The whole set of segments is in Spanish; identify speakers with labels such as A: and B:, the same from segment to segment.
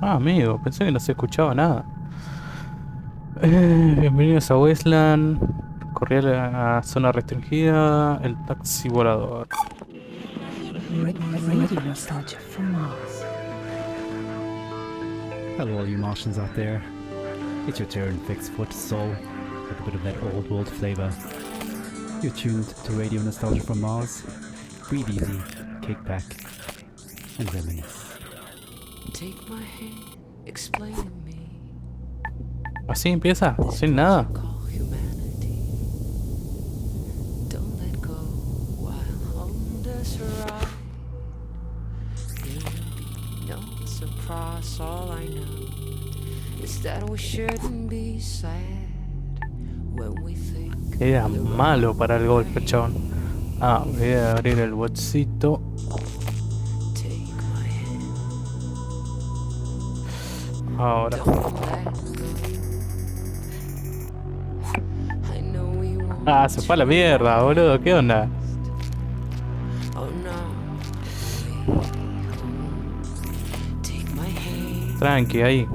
A: Ah, amigo, pensé que no se escuchaba nada. Bienvenidos a Wasteland. Corría la zona restringida. El taxi volador.
B: Radio nostalgia from Mars.
C: Hello all you Martians out there. It's your turn, fixed foot soul, with a bit of that old world flavor. You're tuned to Radio Nostalgia from Mars. Breathe easy, kick back, and reminisce.
D: Take my hand, explain to me.
A: ¿Así empieza? ¿Sin nada?
D: Call humanity. Don't let go while on this ride. It'll be no surprise. All I know is that we shouldn't be sad when we think.
A: Era malo para el golpe, chabón. Ah, voy a abrir el bolsito.
D: Take my hand.
A: Ahora.
D: Don't let go. I know we won't.
A: Ah, se fue a la mierda, boludo. ¿Qué onda?
D: Oh no. Take my hand.
A: Tranqui, ahí.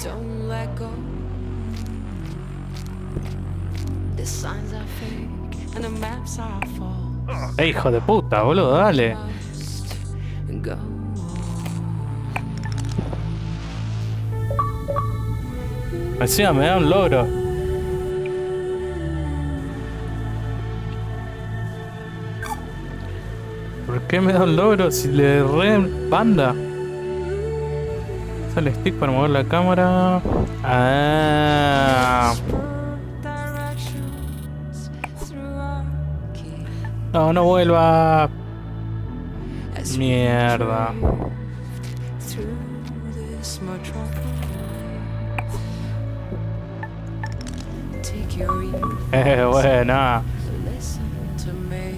D: Don't let go. The signs are fake and the maps are false.
A: Hijo de puta, boludo, dale.
D: Must go on.
A: Encima me da un logro. ¿Por qué me da un logro si le re banda? Sale stick para mover la cámara. Ah.
D: Directions through our key.
A: No, no vuelva.
D: As we
A: Mierda.
D: drift through this metropolis. Take your ears.
A: Buena.
D: Listen to me,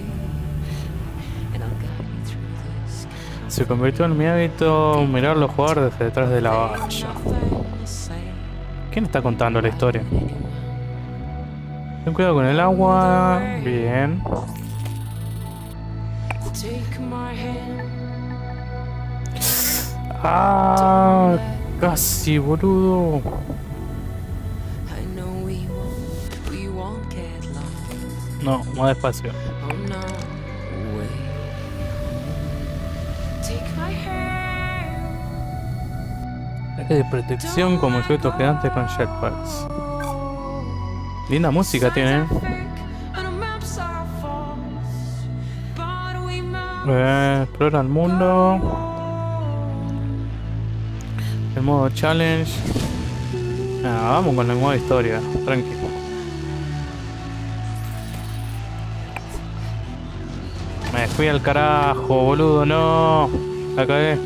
D: and I'll guide you through this.
A: Se convirtió en mi hábito mirar a los jugadores desde detrás de la valla.
D: Nothing to say.
A: ¿Quién está contando la historia? Ten cuidado con el agua. Bien.
D: Take my hand.
A: Ah, casi, boludo.
D: I know we won't get lost.
A: No, más despacio.
D: Oh no, wait. Take my hand.
A: Traje de protección como sujetos gigantes con jetpacks. Linda música tiene.
D: And the maps are false, but we must
A: Explora el mundo. El modo challenge. Ah, vamos con el modo historia. Tranquilo. Me fui al carajo, boludo, no. La cagué.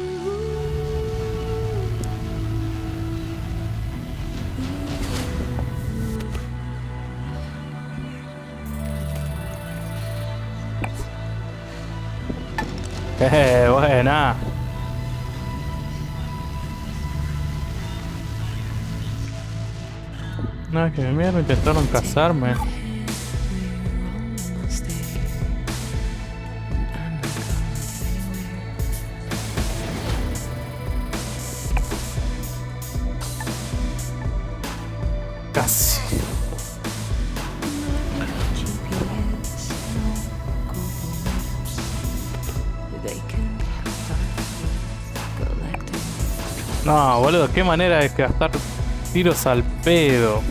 A: Buena. No, es que mierda, intentaron cazarme.
D: stay.
A: Casi.
D: GPS, no Google Maps. They can help us collecting.
A: No, boludo, qué manera de gastar tiros al pedo.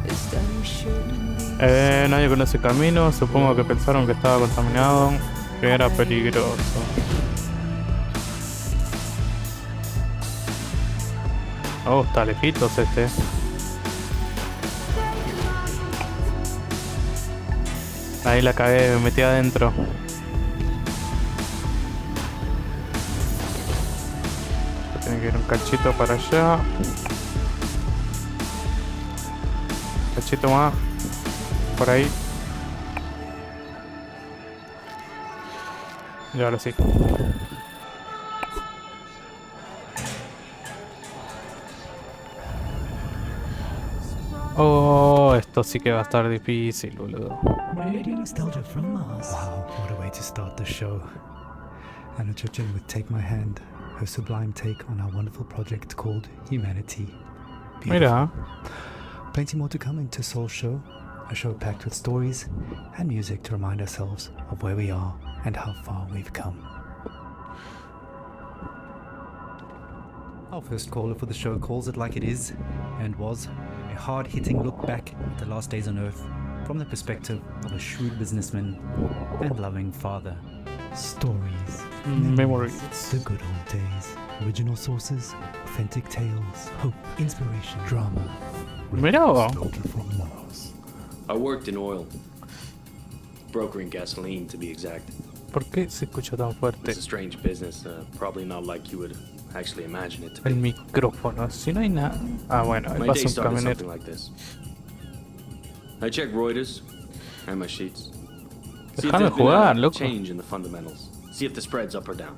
D: Is that we shouldn't be.
A: Nadie conoce el camino, supongo que pensaron que estaba contaminado, que era peligroso. Oh, está lejitos este. Ahí la cagué, me metí adentro. Tiene que ir un cachito para allá. Cachito más. Por ahí. Y ahora sí. Oh, esto sí que va a estar difícil, boludo.
C: Radio Nostalgia from Mars. Wow, what a way to start the show. Anna Churchin would take my hand, her sublime take on our wonderful project called Humanity.
A: Mira,
C: Plenty more to come into Soul Show, a show packed with stories and music to remind ourselves of where we are and how far we've come. Our first caller for the show calls it like it is, and was, a hard-hitting look back at the last days on Earth from the perspective of a shrewd businessman and loving father. Stories,
A: memories.
C: the good old days, original sources, authentic tales, hope, inspiration, drama.
A: Mira,
E: I worked in oil, brokering gasoline to be exact.
A: ¿por qué se escucha tan fuerte
E: It's a strange business, probably not like you would actually imagine it to
A: el
E: be.
A: micrófono? Si no hay nada. Ah, bueno, ahí
E: My
A: pasa
E: day
A: un
E: started
A: camionero.
E: something like this. I check Reuters and my sheets. See if
A: Déjame
E: there's been
A: jugar,
E: a
A: loco.
E: change in the fundamentals. See if the spread's up or down.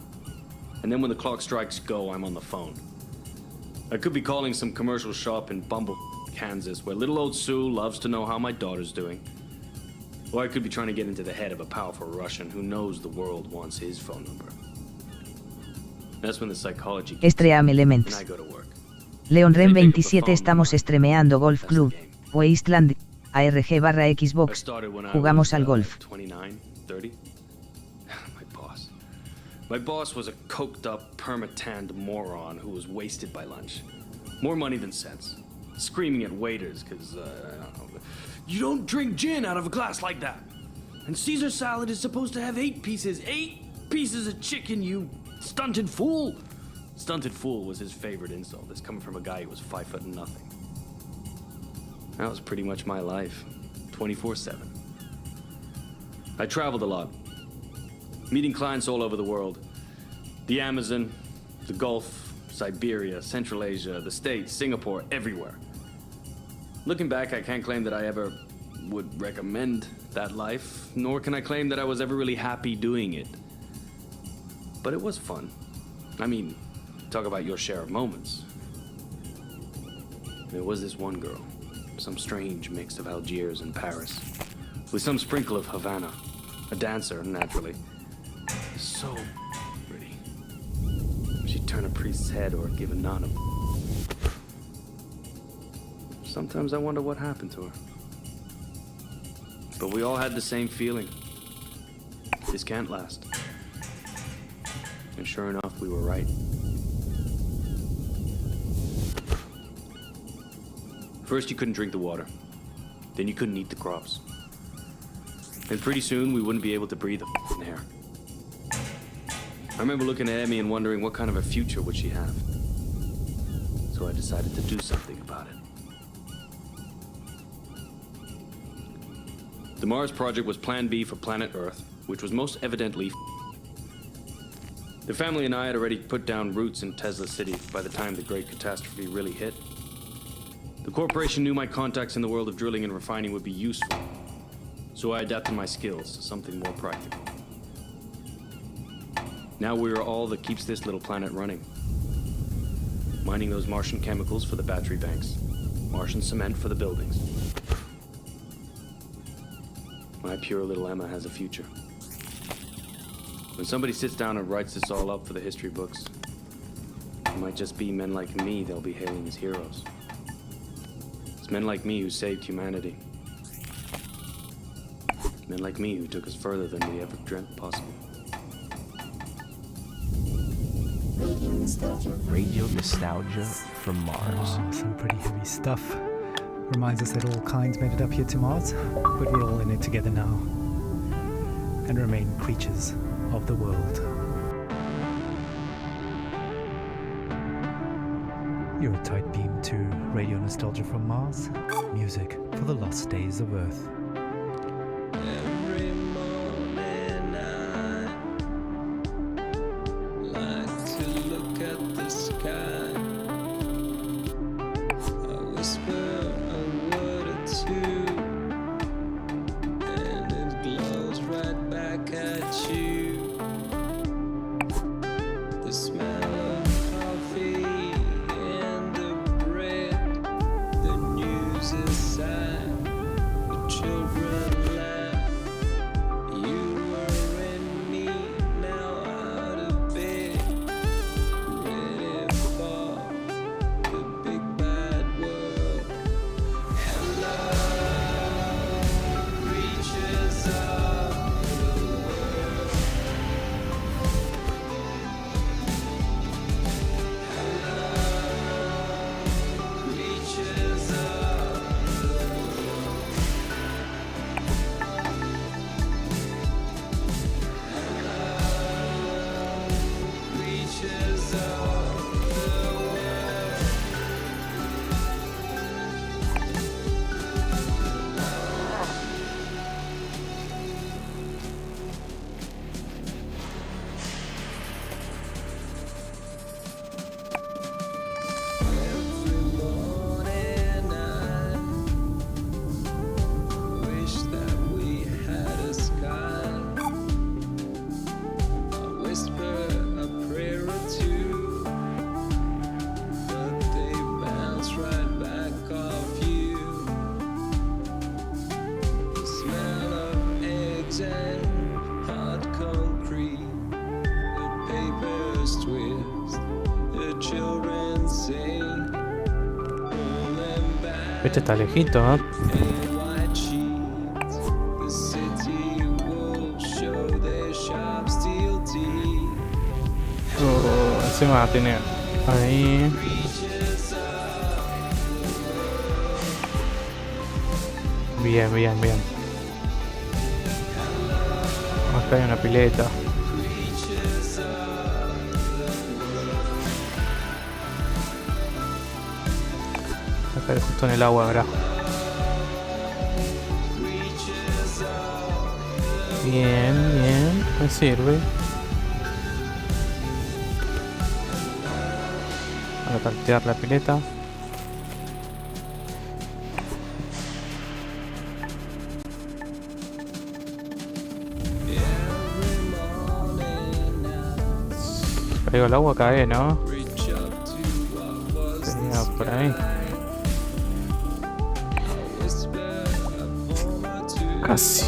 E: And then when the clock strikes go, I'm on the phone. I could be calling some commercial shop in Bumble, Kansas, where little old Sue loves to know how my daughter's doing. Or I could be trying to get into the head of a powerful Russian who knows the world wants his phone number. That's when the psychology kicks in,
F: Stream
E: and
F: Elements.
E: I go to work.
F: Leon Ren
E: They pick up the
F: 27
E: phone.
F: estamos streameando Golf
E: That's the
F: Club,
E: game.
F: Wasteland, ARG
E: I
F: Xbox.
E: started when I
F: Jugamos
E: was,
F: al golf.
E: 29, 30. My boss was a coked up, perma-tanned moron who was wasted by lunch. More money than sense. Screaming at waiters because, I don't know, you don't drink gin out of a glass like that. And Caesar salad is supposed to have 8 pieces. 8 pieces of chicken, you stunted fool. Stunted fool was his favorite insult. This coming from a guy who was 5 foot nothing. That was pretty much my life. 24/7. I traveled a lot. Meeting clients all over the world. The Amazon, the Gulf, Siberia, Central Asia, the States, Singapore, everywhere. Looking back, I can't claim that I ever would recommend that life, nor can I claim that I was ever really happy doing it. But it was fun. I mean, talk about your share of moments. There was this one girl, some strange mix of Algiers and Paris, with some sprinkle of Havana, a dancer, naturally. So pretty. She'd turn a priest's head or give a nun a... Sometimes I wonder what happened to her. But we all had the same feeling. This can't last. And sure enough, we were right. First, you couldn't drink the water. Then you couldn't eat the crops. And pretty soon, we wouldn't be able to breathe the f***ing air. I remember looking at Emmy and wondering what kind of a future would she have. So I decided to do something about it. The Mars project was Plan B for planet Earth, which was most evidently The family and I had already put down roots in Tesla City by the time the great catastrophe really hit. The corporation knew my contacts in the world of drilling and refining would be useful, so I adapted my skills to something more practical. Now we are all that keeps this little planet running. Mining those Martian chemicals for the battery banks, Martian cement for the buildings. My pure little Emma has a future. When somebody sits down and writes this all up for the history books, it might just be men like me they'll be hailing as heroes. It's men like me who saved humanity. Men like me who took us further than we ever dreamt possible.
G: Radio nostalgia from Mars.
C: Oh, some pretty heavy stuff. Reminds us that all kinds made it up here to Mars, but we're all in it together now. And remain creatures of the world. You're a tight beam to Radio Nostalgia from Mars. Music for the lost days of Earth.
H: Every morning I like to look at the sky. I whisper a word or two, and it glows right back at you. The smell of coffee and the bread, the news is sad, the children laugh. first twist. The children sing. Pull them back
A: Este está lejito, ¿no?
H: in white sheets. The city wolves show their sharp steel teeth.
A: Encima tiene ahí. Bien, bien, bien. Acá hay una pileta. Acá hay justo en el agua, ¿verdad? Bien, bien. Me sirve. Voy a tantear la pileta. Caigo el agua, cae, ¿no? Tenía por ahí. Casi.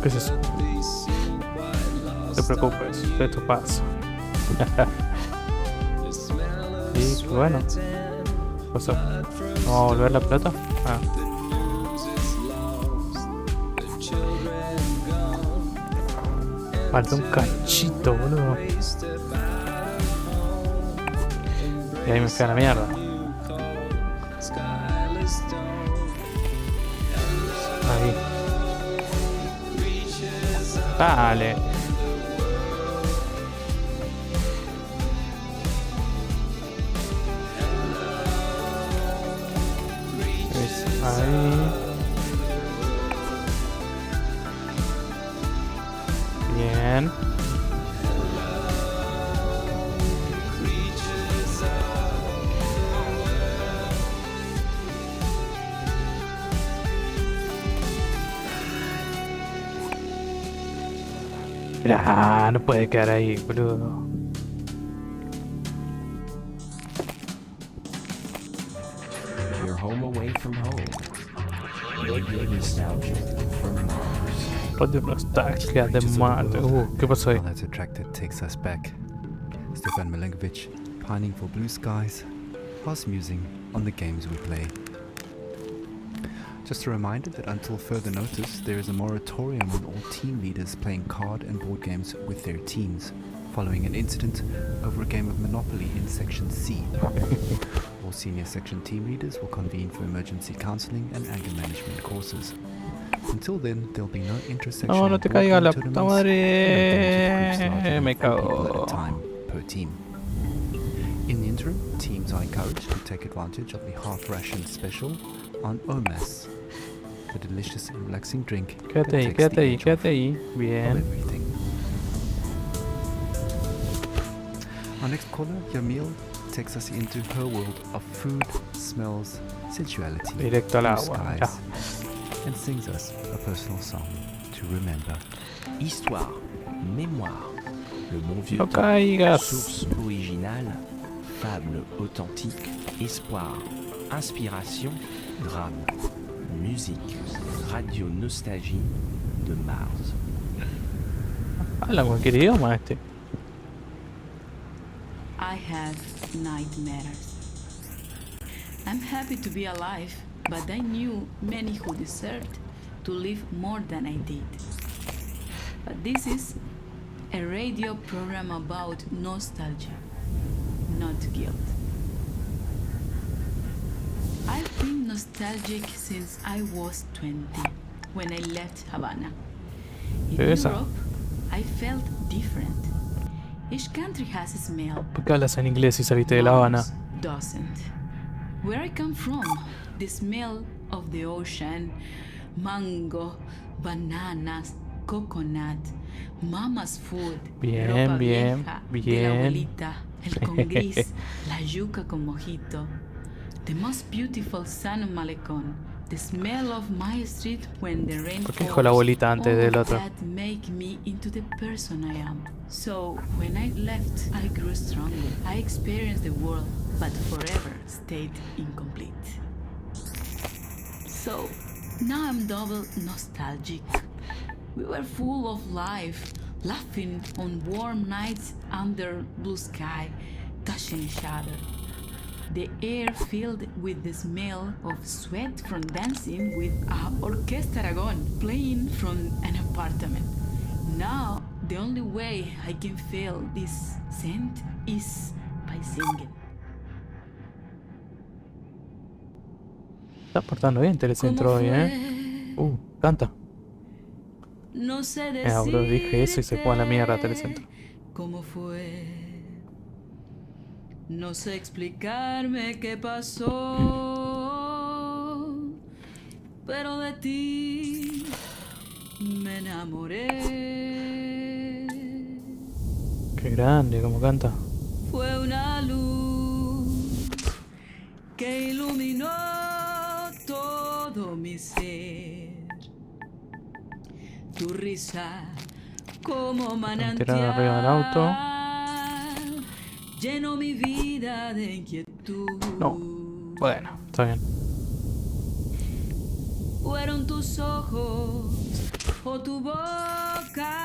A: ¿Qué es eso? No te preocupes, esto pasa. Y bueno. ¿Qué pasó? ¿Vamos a volver la pelota? Ah. Falta un cachito, boludo. Y ahí me queda la mierda. Ahí. Dale. Ahí. Bien. Ah, no puede quedar ahí, boludo.
G: You're home away from home. Radio nostalgia from Mars.
A: Radio nostalgia de Marte. ¿Qué pasó ahí?
C: All that's attracted takes us back. Stefan Milenkovic, pining for blue skies, us musing on the games we play. Just a reminder that until further notice, there is a moratorium on all team leaders playing card and board games with their teams, following an incident over a game of Monopoly in Section C. All senior section team leaders will convene for emergency counseling and anger management courses. Until then, there'll be no intersectional
A: No, no te
C: board
A: caiga
C: game
A: la puta
C: tournaments,
A: madre.
C: and games with groups larger
A: Me
C: than 4 people
A: cago.
C: at a time per team. In the interim, teams are encouraged to take advantage of the half-ration special on OMAS, the delicious and relaxing drink that
A: Quédate ahí,
C: takes
A: quédate
C: the
A: ahí,
C: edge
A: quédate ahí.
C: of
A: Bien.
C: everything. Our next caller, Yamil, takes us into her world of food, smells, sensuality,
A: Directo al
C: blue
A: agua. Ya.
C: skies, and sings us a personal song to remember.
G: Histoire, mémoire, le bon vieux
A: No
G: temps,
A: caigas.
G: source originale, fable authentique, espoir, inspiration, drame, musique, radio nostalgie de Mars.
A: Habla cualquier idioma este.
B: I had nightmares. I'm happy to be alive, but I knew many who deserved to live more than I did. But this is a radio program about nostalgia, not guilt. I've been nostalgic since I was 20, when I left Havana. In
A: Esa.
B: Europe, I felt different. Each country has a smell.
A: ¿Por qué hablas en inglés si saliste de La Habana?
B: Mars doesn't. Where I come from, the smell of the ocean, mango, bananas, coconut, mama's food,
A: Bien,
B: ropa
A: bien,
B: vieja,
A: bien.
B: de la abuelita, el con gris, la yuca con mojito, the most beautiful sun on Malecón, the smell of my street when the rain
A: ¿Por qué dijo
B: falls,
A: la abuelita antes
B: all
A: del
B: of
A: otro?
B: that make me into the person I am. So when I left, I grew stronger. I experienced the world, but forever stayed incomplete. So now I'm double nostalgic. We were full of life, laughing on warm nights under blue sky, touching each other. The air filled with the smell of sweat from dancing with a orchestra aragon playing from an apartment. Now, the only way I can feel this scent is by singing.
A: Está portando bien Telecentro hoy, Canta.
B: No sé
A: Bro, dije eso y se fue a la mierda Telecentro.
B: ¿Cómo fue? No sé explicarme qué pasó, pero de ti me enamoré.
A: Qué grande, como canta.
B: Fue una luz que iluminó todo mi ser. Tu risa como
A: Tiraron arriba del auto.
B: manantial llenó mi vida de inquietud.
A: No. Bueno, está bien.
B: Fueron tus ojos o tu boca,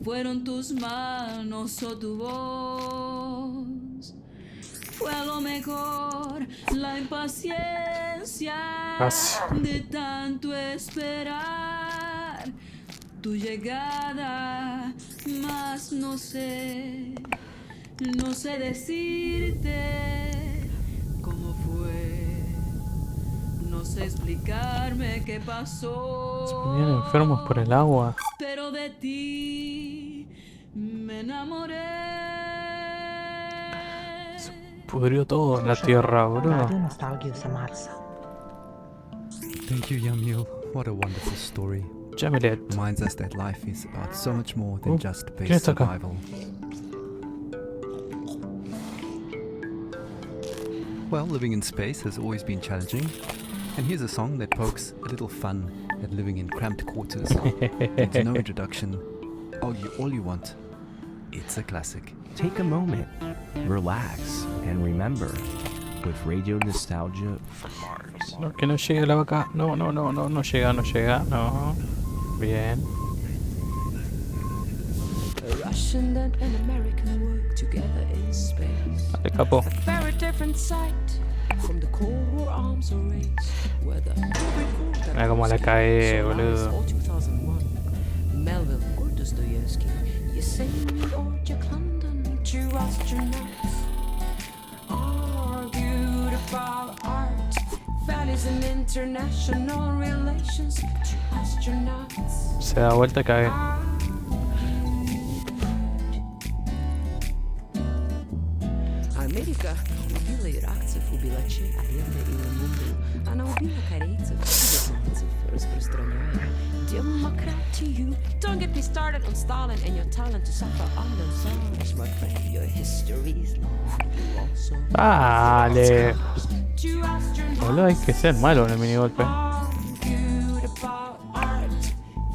B: fueron tus manos o tu voz. Fue a lo mejor la impaciencia de tanto esperar tu llegada, mas no sé decirte cómo fue, no sé explicarme qué pasó.
A: Se ponían enfermos por el agua.
B: Pero de ti me enamoré.
A: Pudrió todo en la tierra, bro.
C: Thank you, Yamil. What a wonderful story.
A: Jamilet.
C: Reminds us that life is about so much more than just
A: ¿Quién
C: base
A: está acá?
C: survival. Well, living in space has always been challenging, and here's a song that pokes a little fun at living in cramped quarters. It's no introduction. All you want. It's a classic.
G: Take a moment, relax, and remember, with Radio Nostalgia from Mars.
A: No, que no llegue la vaca. No llega, no. Bien.
D: A Russian and an American work together in space.
A: Dale, capo.
D: A very different sight from the Cold War arms race, where the
A: Mira cómo la cae, boludo.
D: 2001. Melville or Dostoevsky, Yosemite or Jack London, two astronauts argued about art, values and international relations. Two astronauts.
A: Se da vuelta y cae.
D: Америка убила иранцев, убила чехов, и Лондон. Она убила корейцев, вьетнамцев, распространяя демократию. Don't get me started on Stalin and your talent to suffer under czars, my friend. Your history is long. You also
A: Dale.
D: two astronauts
A: Boludo, hay que ser malo en el minigolpe.
D: argued about art,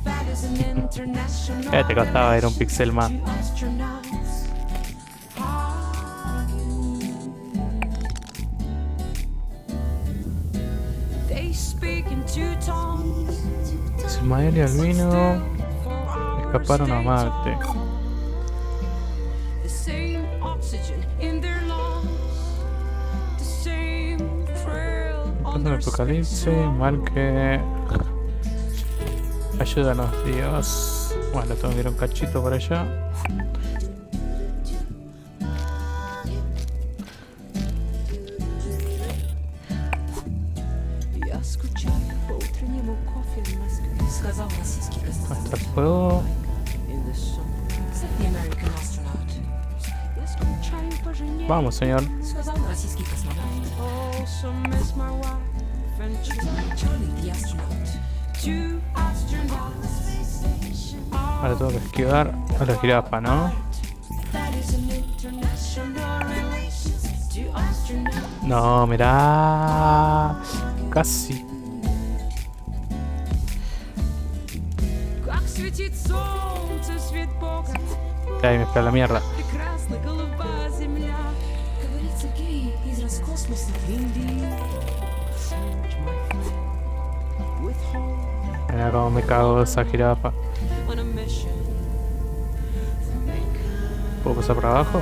D: values and international
A: Te costaba, era un pixel más.
D: two astronauts. They speak in two tongues.
A: Ismael y Albino escaparon a Marte.
D: The same oxygen in their lungs. The same thrill on
A: Cuando el
D: their
A: apocalipsis, marque. Ayúdanos, Dios. Bueno, tengo que ir un cachito por allá.
D: Я скучаю по утреннему кофе в Москве, сказал российский
A: Hasta el fuego.
D: In the summer, said the American astronaut. Я скучаю по жене,
A: Vamos, señor.
D: сказал российский космонавт. Also miss my wife and Charlie the astronaut. Two astronauts.
A: Ahora tengo que esquivar a la jirafa, ¿no?
D: That is an international relations. Two astronauts.
A: No, mirá. Casi.
D: Как светит солнце, свет Бога.
A: Ahí me espera la mierda.
D: Прекрасна голубая земля. Говорится, гей из Роскосмоса в Индии. Search, my friend, with home
A: Mira cómo me cago esa jirafa.
D: on a mission
A: ¿Puedo pasar por abajo?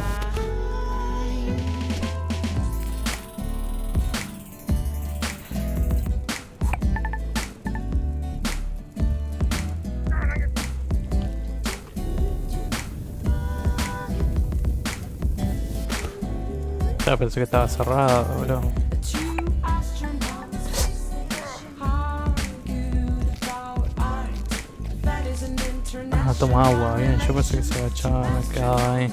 A: Ya pensé que estaba cerrado, bro. Ah, toma agua, bien. Yo pensé que se agachaba, me quedaba ahí.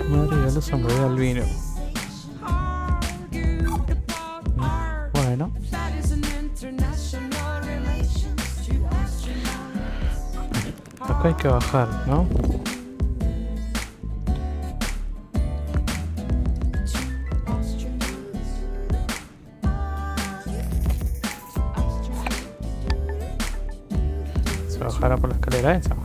A: Madre de luz, me voy al vino. Bueno. Acá hay que bajar, ¿no? ¿Se bajará por la escalera esa?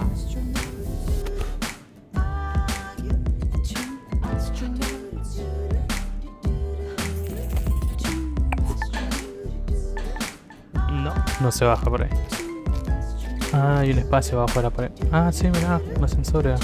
A: No, no se baja por ahí. Ah, hay un espacio abajo de la pared. Ah, sí, mirá, un ascensor.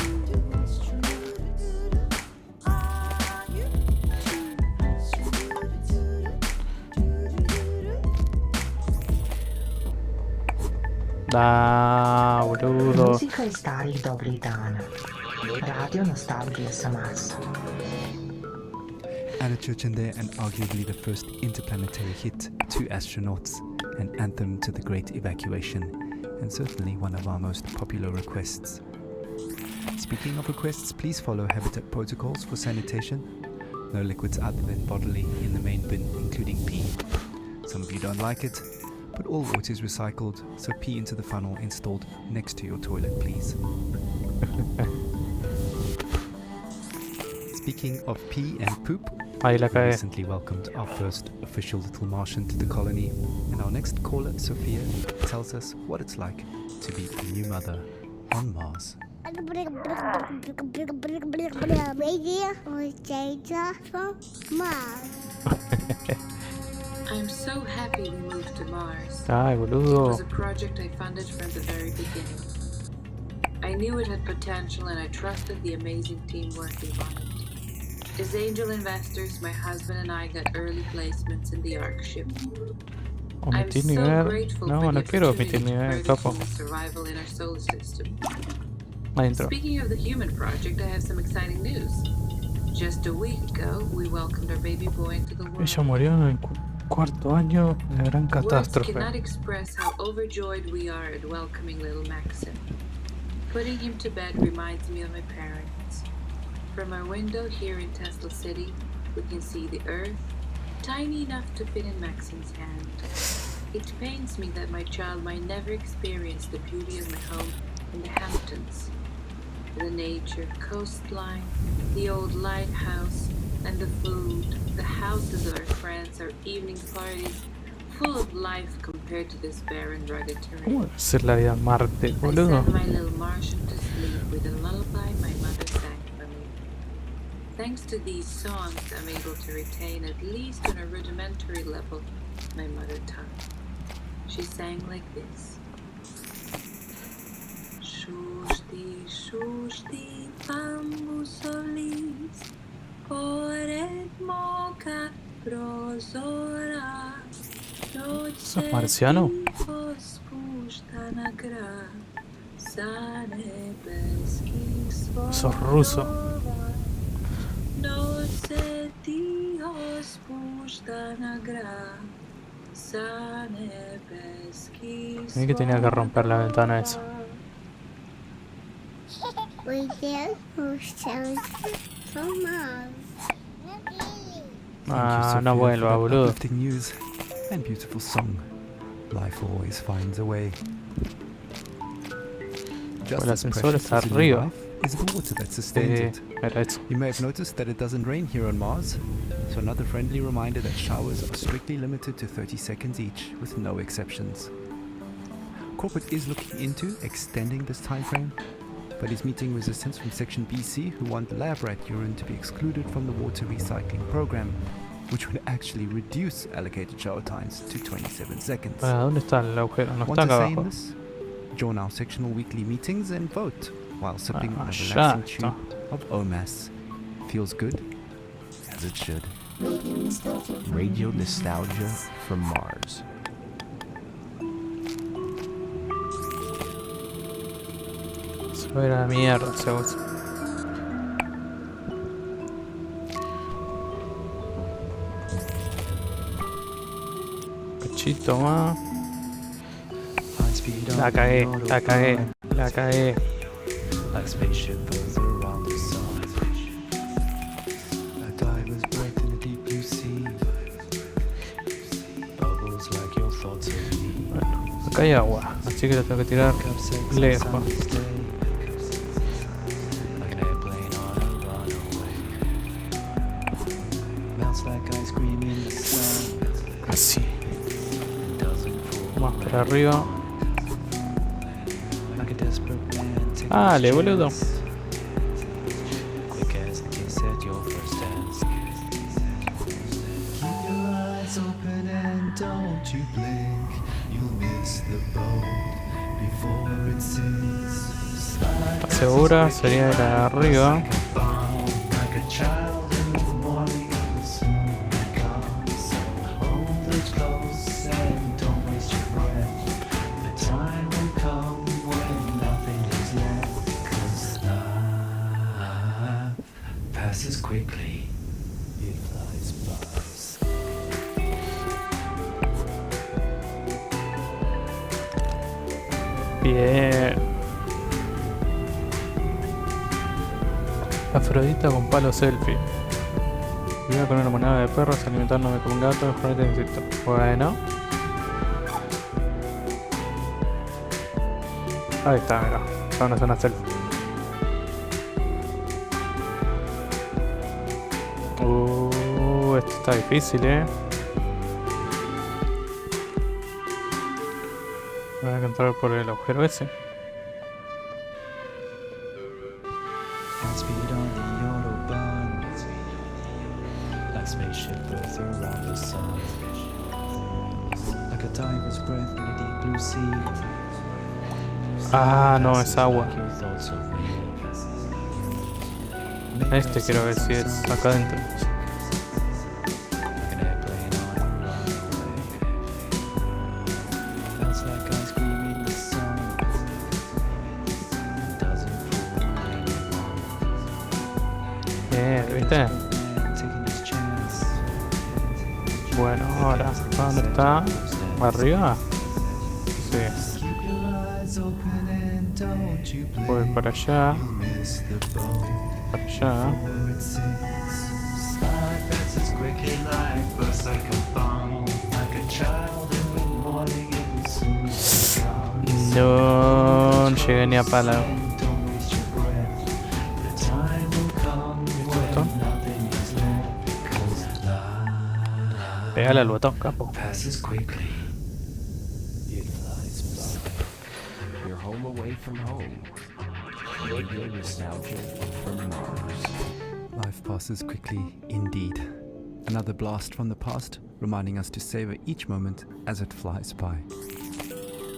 A: Da, boludo.
I: Muzika iz starih dobrih dana. Radio nostalgije sa Marsa.
C: Anna Churchill and arguably the first interplanetary hit, Two Astronauts, an anthem to the Great Evacuation, and certainly one of our most popular requests. Speaking of requests, please follow Habitat protocols for sanitation. No liquids other than bodily in the main bin, including pee. Some of you don't like it, but all water is recycled, so pee into the funnel installed next to your toilet, please. Speaking of pee and poop,
A: Ahí la
C: we
A: cagué.
C: recently welcomed our first official little Martian to the colony, and our next caller, Sophia, tells us what it's like to be a new mother on Mars.
J: I'm so happy we moved to Mars.
A: Ay,
J: It
A: boludo.
J: was a project I funded from the very beginning. I knew it had potential and I trusted the amazing team working on it. As angel investors, my husband and I got early placements in the ARC ship. I'm
A: Omitir
J: so
A: nivel.
J: grateful
A: No,
J: for
A: no
J: the
A: quiero
J: opportunity
A: omitir
J: to
A: nivel,
J: further
A: capo.
J: human survival in our solar system.
A: Adentro.
J: Speaking of the human project, I have some exciting news. Just a week ago, we welcomed our baby boy into the world.
A: Ella murió en el cuarto año de gran
J: Words
A: catástrofe.
J: cannot express how overjoyed we are at welcoming little Maxim. Putting him to bed reminds me of my parents. From our window here in Tesla City, we can see the Earth, tiny enough to fit in Maxim's hand. It pains me that my child might never experience the beauty of my home in the Hamptons. The nature, coastline, the old lighthouse, and the food, the houses of our friends, our evening parties, full of life compared to this barren, rugged
A: ¿Cómo
J: terrain.
A: debe ser la vida en Marte,
J: I
A: boludo?
J: sent my little Martian to sleep with a lullaby my mother sang for me. Thanks to these songs, I'm able to retain, at least on a rudimentary level, my mother tongue. She sang like this. Shushti, shushti, bambu solis, pored moka prozora.
A: ¿Sos marciano? Sos ruso. Mira que tenía que romper la ventana esa. Ah, no vuelva, boludo.
C: Uplifting news and beautiful song. Life always finds a way. Just
A: El
C: as
A: ascensor
C: precious
A: está
C: as in
A: arriba.
C: life is the water that sustains it.
A: Era eso.
C: You may have noticed that it doesn't rain here on Mars, so another friendly reminder that showers are strictly limited to 30 seconds each, with no exceptions. Corporate is looking into extending this time frame, but is meeting resistance from Section BC, who want lab rat urine to be excluded from the water recycling program. which would actually reduce allocated shower times to 27 seconds.
A: ¿Dónde está el agujero? No
C: Want
A: está
C: to
A: acá
C: say in
A: abajo.
C: this? Join our sectional weekly meetings and vote while sipping on a
A: ya
C: relaxing
A: está.
C: tube of OMAS. Feels good, as it should.
G: Radio nostalgia from Mars.
A: Se va a ir a la mierda, seguro. Cachito más. La cagué, la cagué, la cagué.
H: Like spaceship goes around the sun. A diver's breath in a deep blue sea. Bubbles like your thoughts of me.
A: Bueno, acá hay agua, así que la tengo que tirar lejos.
H: Like an airplane on a runaway. Melts like ice cream in the sun.
A: Así.
H: Doesn't fall
A: Más por arriba.
H: like a desperate man taking
A: Dale,
H: his
A: boludo.
H: chance. Quick as the kiss at your first dance. Keep your eyes open and don't you blink. You'll miss the boat before it sinks.
A: ¿Estás segura? Sería ir arriba.
H: Like a child in the morning will soon be gone. So hold it close and don't waste your breath. The time will come when nothing is left. 'Cause life passes quickly. It flies past.
A: Bien. Afrodita con palo selfie. Vivía con una moneda de perros alimentándome como un gato, mejor te necesito. Bueno. Ahí está, mira. Está una zona selfie. Esto está difícil, Voy a entrar por el agujero ese.
H: High speed on the autobahn. Like spaceship goes around the sun. Like a diver's breath in a deep blue sea.
A: Ah, no, es agua.
H: Like your thoughts of me.
A: Este quiero ver si es acá adentro.
H: Like an airplane on a runaway. Melts like ice cream in the sun. Doesn't fool anyone.
A: Bien, ¿viste?
H: Man taking his chance.
A: Bueno, ahora, ¿dónde está? ¿Arriba? Sí.
H: Keep your eyes open and don't you
A: Voy
H: blink.
A: para allá,
H: You'll miss the boat
A: para allá.
H: before it sinks. Slide passes quickly like bursts like a bomb. Like a child in the morning and soon be gone.
A: No llegué ni a pala.
H: Don't waste your breath. The time will come
A: botón?
H: when nothing is left. 'Cause life
A: Pégale al botón, capo.
H: passes quickly. It flies by.
G: You're home away from home. Radio nostalgia from Mars.
C: Life passes quickly indeed. Another blast from the past, reminding us to savor each moment as it flies by.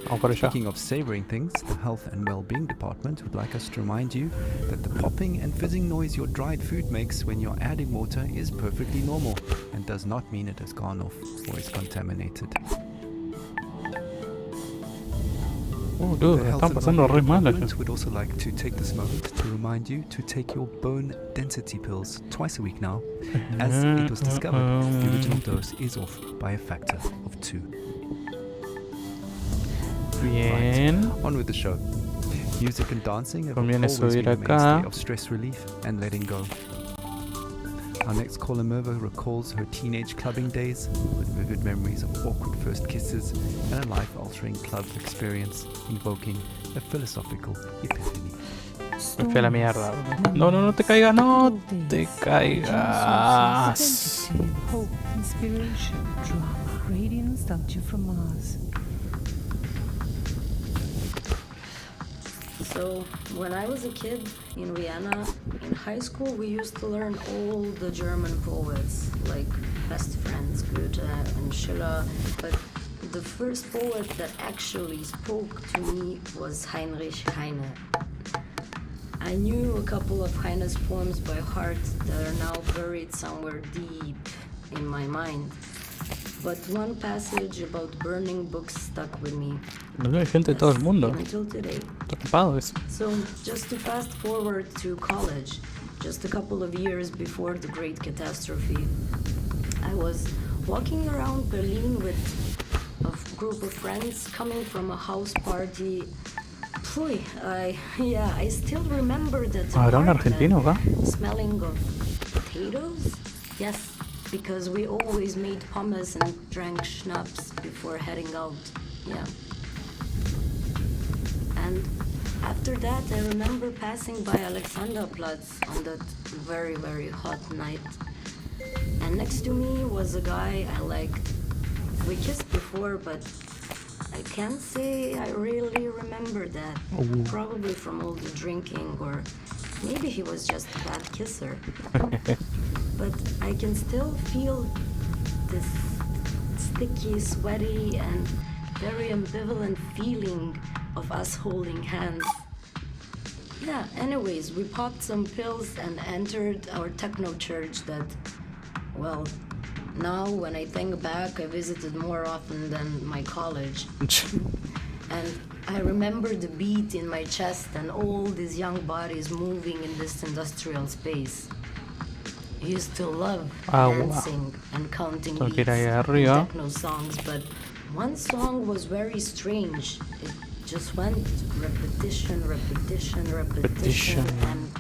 A: Vamos para allá.
C: Speaking of savoring things, the Health and Wellbeing Department would like us to remind you that the popping and fizzing noise your dried food makes when you're adding water is perfectly normal and does not mean it has gone off or is contaminated.
A: Dude,
C: The
A: me
C: Health
A: están
C: and
A: pasando re
C: Wellbeing
A: mal acá.
C: Department would also like to take this moment to remind you to take your bone density pills twice a week now, as it was discovered the original dose is off by a factor of 2.
A: Bien.
C: On with the show. Music and dancing have
A: Conviene
C: always
A: subir
C: been a
A: acá.
C: mainstay of stress relief and letting go. Our next caller, Merva, recalls her teenage clubbing days with vivid memories of awkward first kisses and a life-altering club experience invoking a philosophical epiphany.
A: Me fui a la mierda. No, no, no te caigas, no te caigas.
K: Hope, inspiration, drama, radio nostalgia from Mars.
L: So, when I was a kid in Vienna, in high school, we used to learn all the German poets, like best friends, Goethe and Schiller, but the first poet that actually spoke to me was Heinrich Heine. I knew a couple of Heine's poems by heart that are now buried somewhere deep in my mind. But one passage about burning books stuck with me.
A: No hay gente de todo el mundo.
L: Even till today.
A: Trapado eso.
L: So, just to fast forward to college, just a couple of years before the Great Catastrophe, I was walking around Berlin with a group of friends coming from a house party. Pfui, I still remember that
A: ¿Habrá un argentino acá?
L: smelling of potatoes. Yes, because we always made pommes and drank schnapps before heading out. Yeah. And after that, I remember passing by Alexanderplatz on that very, very hot night. And next to me was a guy I liked. We kissed before, but I can't say I really remember that. Probably from all the drinking, or maybe he was just a bad kisser. But I can still feel this sticky, sweaty, and very ambivalent feeling of us holding hands. Yeah, anyways, we popped some pills and entered our techno church that, well, now when I think back, I visited more often than my college. And I remember the beat in my chest and all these young bodies moving in this industrial space. I used to love dancing and counting beats in techno songs, but one song was very strange. It just went repetition, and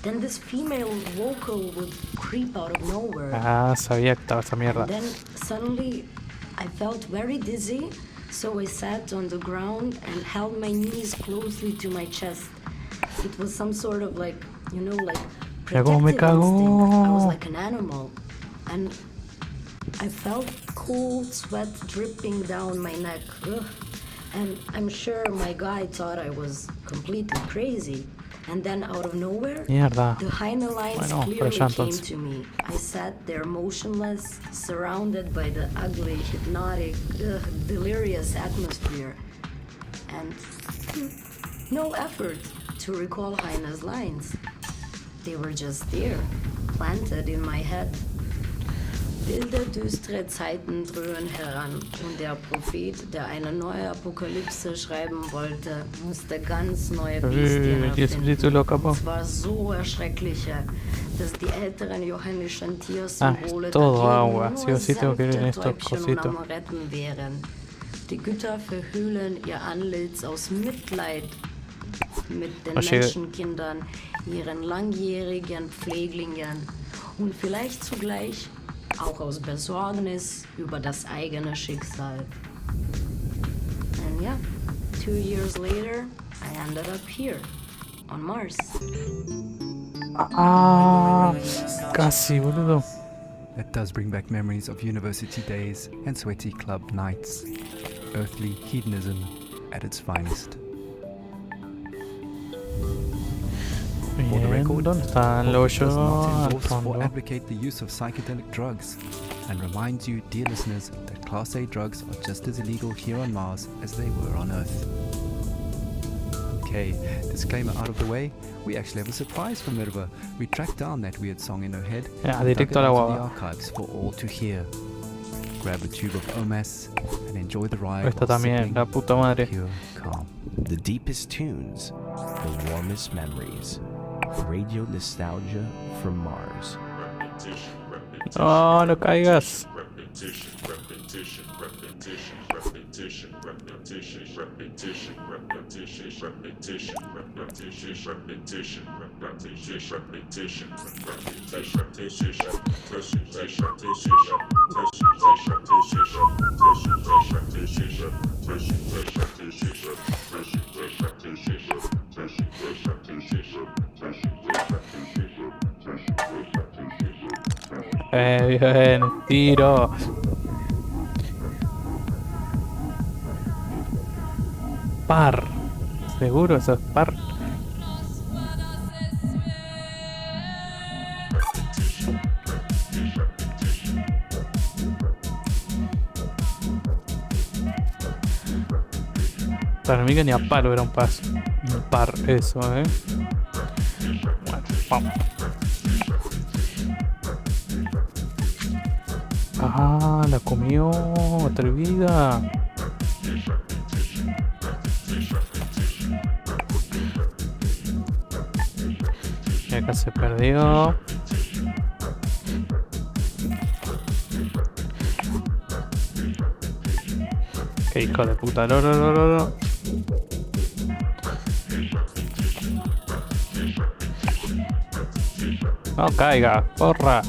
L: then this female vocal would creep out of nowhere.
A: Sabía que estaba esa mierda.
L: And then suddenly I felt very dizzy, so I sat on the ground and held my knees closely to my chest. It was some sort of like, like protective instinct. I was like an animal. And I felt cold sweat dripping down my neck. Ugh. And I'm sure my guy thought I was completely crazy. And then out of nowhere, the Heine lines clearly came to me. I sat there motionless, surrounded by the ugly, hypnotic, delirious atmosphere. And no effort to recall Heine's lines. They were just there, planted in my head. Wilde, düstere Zeiten dröhnen heran und der Prophet, der eine neue Apokalypse schreiben wollte, musste ganz neue Bestien erfinden. Es war so erschreckliche, dass die älteren johannischen Tiersymbole dagegen nur sanfte Täubchen und Amoretten wären. Die Götter verhüllen ihr Antlitz aus Mitleid mit den Menschenkindern, ihren langjährigen Pfleglingen und vielleicht zugleich auch aus Besorgnis über das eigene Schicksal. And yeah, 2 years later, I ended up here, on Mars.
A: Casi, boludo.
C: That does bring back memories of university days and sweaty club nights. Earthly hedonism at its finest. For the record,
A: ¿Dónde están los
C: does not
A: al
C: endorse or
A: fondo?
C: advocate the use of psychedelic drugs, and reminds you, dear listeners, that Class A drugs are just as illegal here on Mars as they were on Earth. Okay, disclaimer out of the way, we actually have a surprise for Mirva. We tracked down that weird song in her head
A: Ya,
C: and dug it
A: directo a la
C: into
A: guava.
C: the archives for all to hear. Grab a tube of Omas and enjoy the ride
A: Esta
C: while
A: también,
C: sipping
A: la puta madre.
C: pure calm.
G: The deepest tunes, the warmest memories. Radio nostalgia from Mars.
A: No, no caigas. Bien, tiro. Par. Seguro eso es par. Para mí que ni a palo era un paso. Un par eso, Bueno, vamos. Ah, la comió, atrevida. Y acá se perdió. Qué hijo de puta, no. No caiga, porra.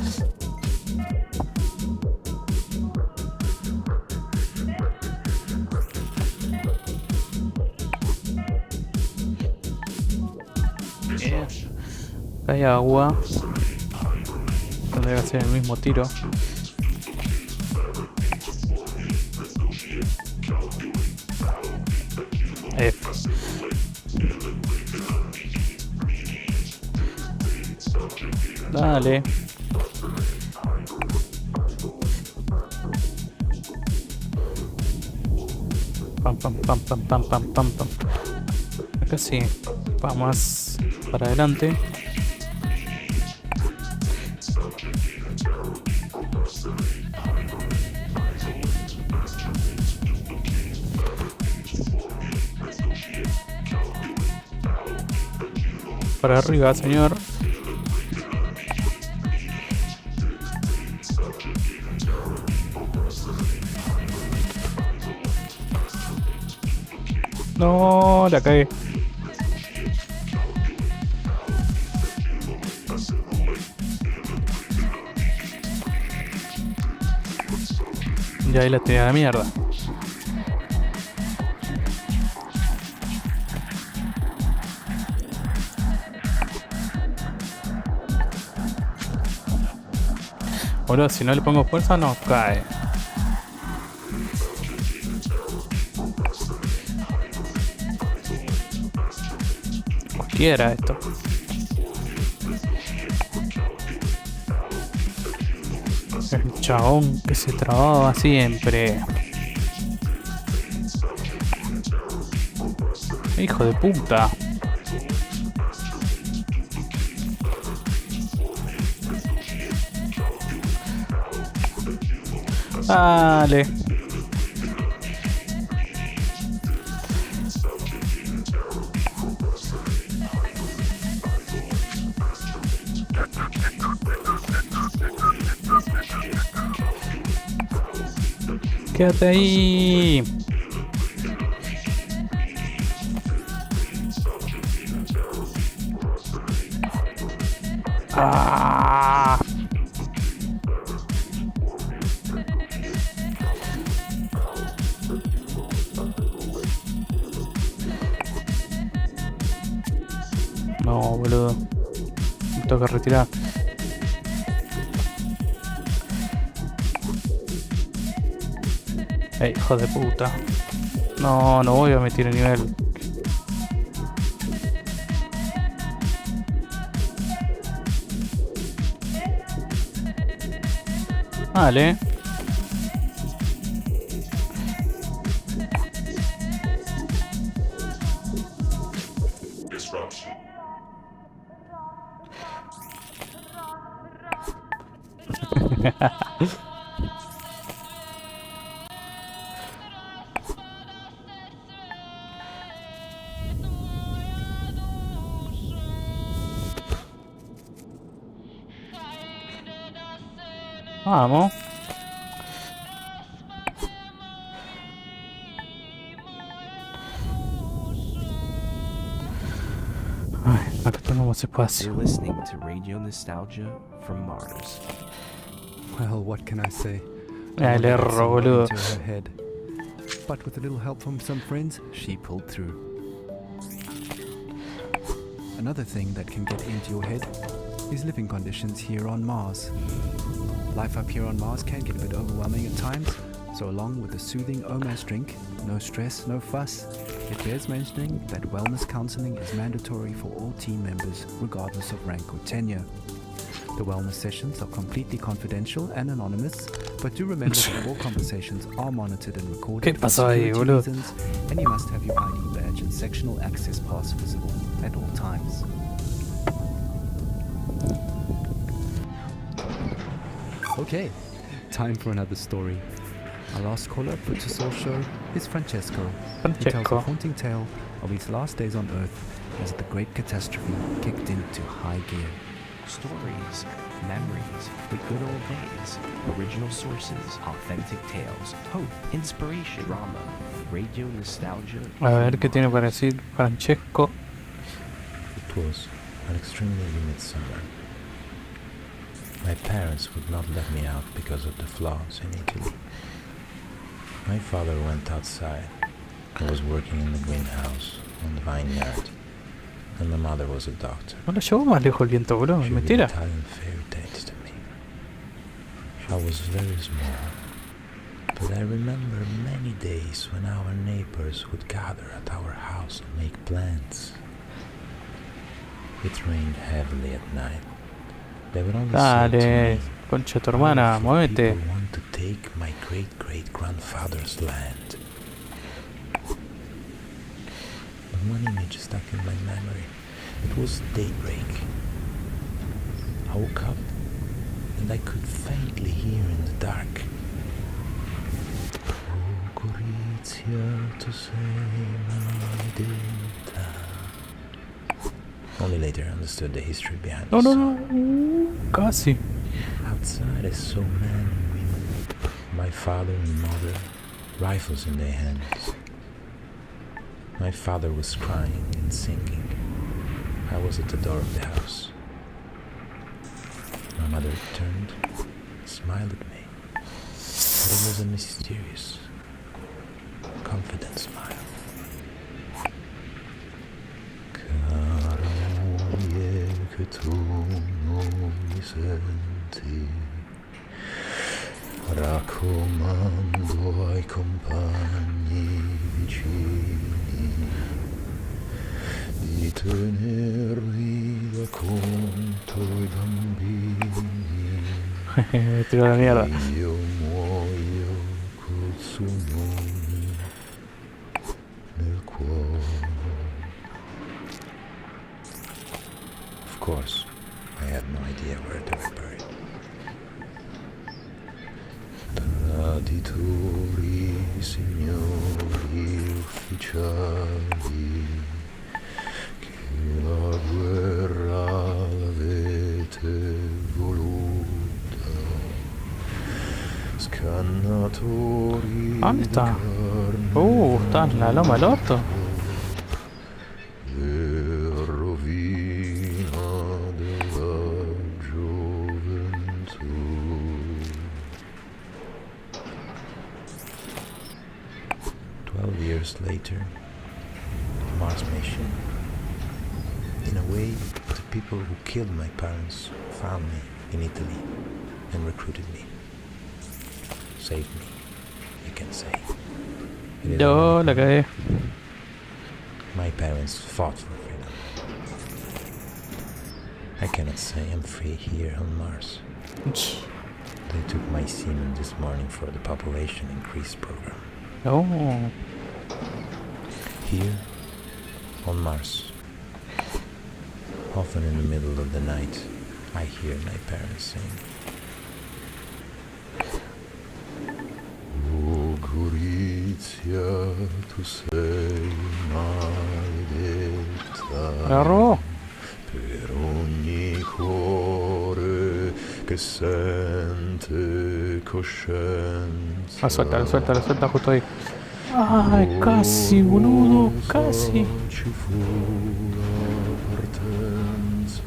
A: Hay agua. Tendría que hacer el mismo tiro. F. Dale. Pam. Acá sí. Va más para adelante. Para arriba, señor. No, la cagué. Ya ahí la tenía la mierda. Boludo, si no le pongo fuerza no cae. Cualquiera esto. El chabón que se trababa siempre. Hijo de puta. Dale. Quédate ahí. Ah. No, boludo. Me toca retirar. Hijo de puta. No, no voy a meter el nivel. Vale. Vamos. Ay, acá tenemos espacio.
G: You're listening to Radio Nostalgia from Mars.
C: Well, what can I say?
A: El error, boludo.
C: Into her head. But with a little help from some friends, she pulled through. Another thing that can get into your head is living conditions here on Mars. Life up here on Mars can get a bit overwhelming at times, so along with the soothing OMAS drink, no stress, no fuss, it bears mentioning that wellness counseling is mandatory for all team members, regardless of rank or tenure. The wellness sessions are completely confidential and anonymous, but do remember that all conversations are monitored and recorded
A: ¿Qué
C: for
A: pasó ahí,
C: security
A: boludo?
C: reasons, and you must have your ID badge and sectional access pass visible at all times. Okay, time for another story. Our last caller for Tussauds show is Francesco. He tells a haunting tale of his last days on Earth as the great catastrophe kicked into high gear.
G: Stories, memories, the good old days, original sources, authentic tales, hope, inspiration, drama, radio nostalgia.
A: A ver qué tiene para decir Francesco.
H: It was an extremely humid summer. My parents would not let me out because of the floods in Italy. My father went outside. I was working in the greenhouse on the vineyard, and my mother was a doctor.
A: No lo llevó más lejos el viento, boludo.
H: She
A: Mentira.
H: read Italian fairy tales to me. I was very small, but I remember many days when our neighbors would gather at our house and make plans. It rained heavily at night. They would only say to
A: Dale,
H: me,
A: concha tu hermana,
H: "Powerful
A: muévete.
H: people want to take my great-great-grandfather's land." But one image stuck in my memory. It was daybreak. I woke up and I could faintly hear in the dark. "Oh, Gorizia, tu sei maledetta." Only later I understood the history behind
A: No,
H: the
A: no,
H: song.
A: no. Casi.
H: Outside I saw men and women, my father and mother, rifles in their hands. My father was crying and singing. I was at the door of the house. My mother turned, smiled at me, but it was a mysterious, confident smile. Cara moglie che tu non mi senti, raccomando ai compagni vicini di tenermi da conto i bambini.
A: Tiro la mierda.
H: Io muoio col suo nome nel cuore. Of course, I had no idea where they were buried. Traditori, signori ufficiali, che la guerra l'avete voluta, scannatori
A: ¿Dónde
H: di
A: está?
H: carne
A: Está en la loma del orto.
H: e rovina della gioventù. 12 years later, Mars mission. In a way, the people who killed my parents found me in Italy and recruited me. Saved me, you can say. It is
A: Yo la cagué.
H: My parents fought for freedom. I cannot say I'm free here on Mars. They took my semen this morning for the population increase program.
A: Oh.
H: Here, on Mars, often in the middle of the night, I hear my parents sing. Oh, Gorizia, tu sei maledetta.
A: Agarró.
H: Per ogni cuore che sente coscienza.
A: Suéltalo justo ahí. Ay, casi, boludo, casi.
H: Ci fu la partenza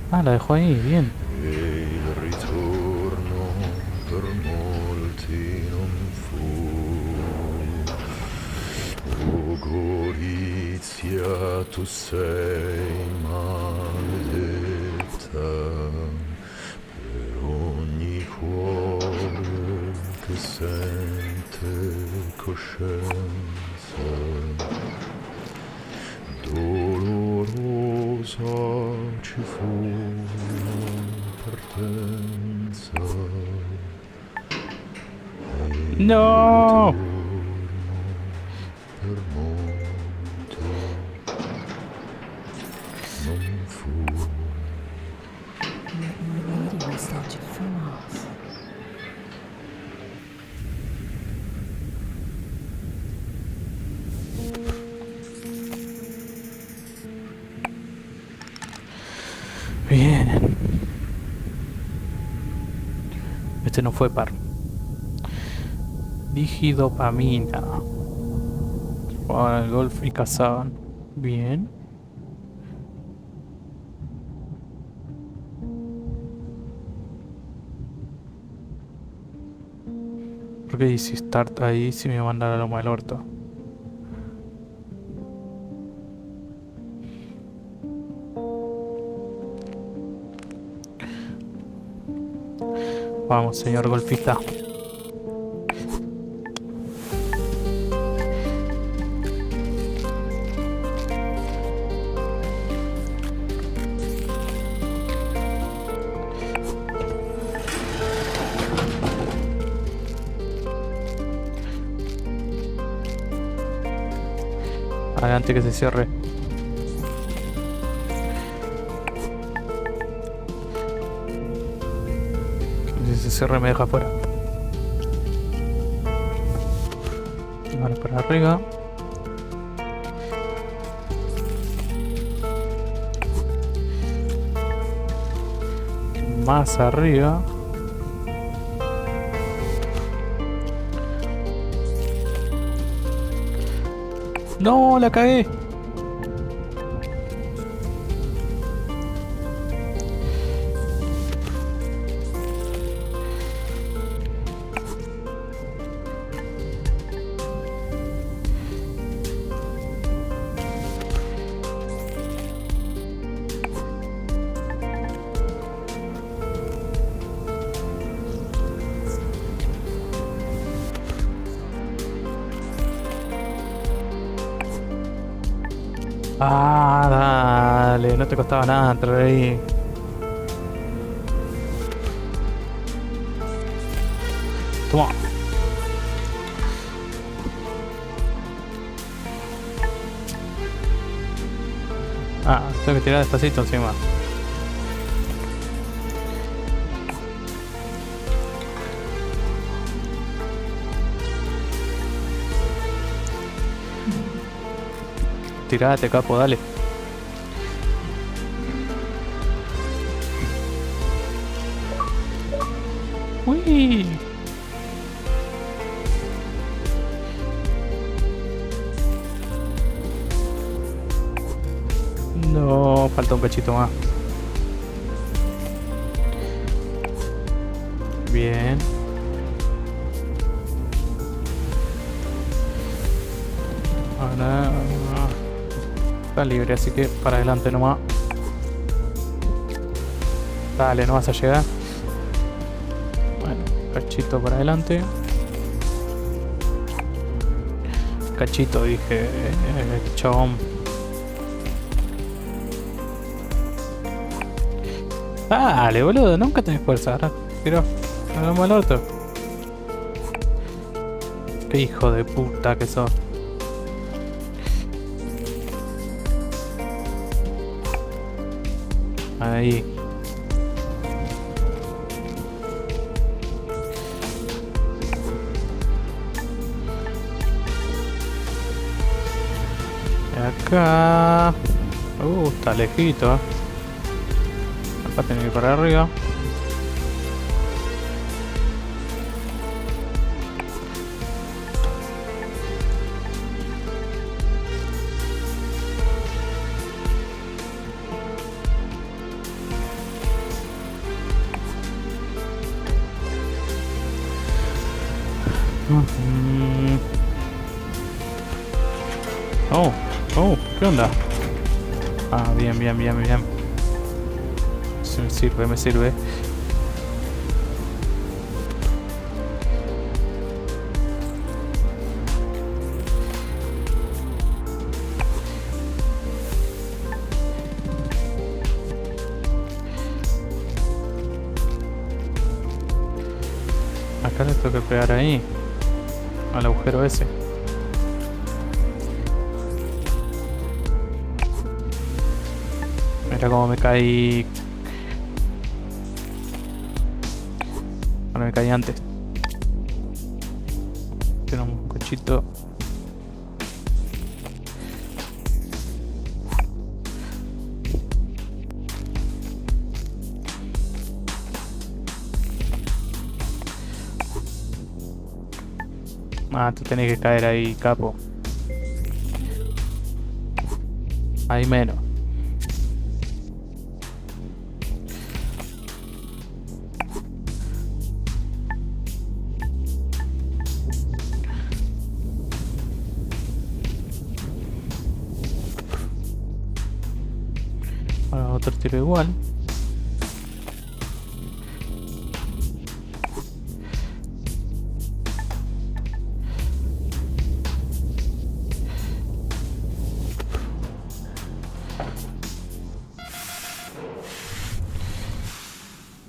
A: Ah, la dejó ahí, bien.
H: e il ritorno per molti non fu. Oh, Gorizia, tu sei maledetta per ogni cuore che sente coscienza. Dolorosa ci fu
A: No.
K: Radio nostalgia from Mars.
A: Bien. Este no fue par. Digidopamina. Jugaban al golf y cazaban. Bien. ¿Por qué dice start ahí si me manda la loma del orto? Vamos, señor golfista. Adelante que se cierre. Si se cierra me deja fuera. Ahora para arriba. Más arriba. No, la cagué. Ah, dale, no te costaba nada entrar ahí. Toma. Ah, tengo que tirar despacito encima. Tirate, capo, dale. Uy. No, falta un cachito más. Bien. Ahora está libre, así que para adelante nomás. Dale, no vas a llegar. Bueno, cachito para adelante. Cachito, dije, chabón. Dale, boludo, nunca tenés fuerza. Ahora tiro, hagamos al otro. Qué hijo de puta que sos. Ahí. Acá. Está lejito. Acá tengo que ir para arriba. ¿Qué onda? Ah, bien. Sí, me sirve. Tengo que pegar ahí. Al agujero ese. Mira cómo me caí. Bueno, me caí antes. Tenemos un cochito. Ah, tú tenés que caer ahí, capo. Ahí menos. Ahora otro tiro igual.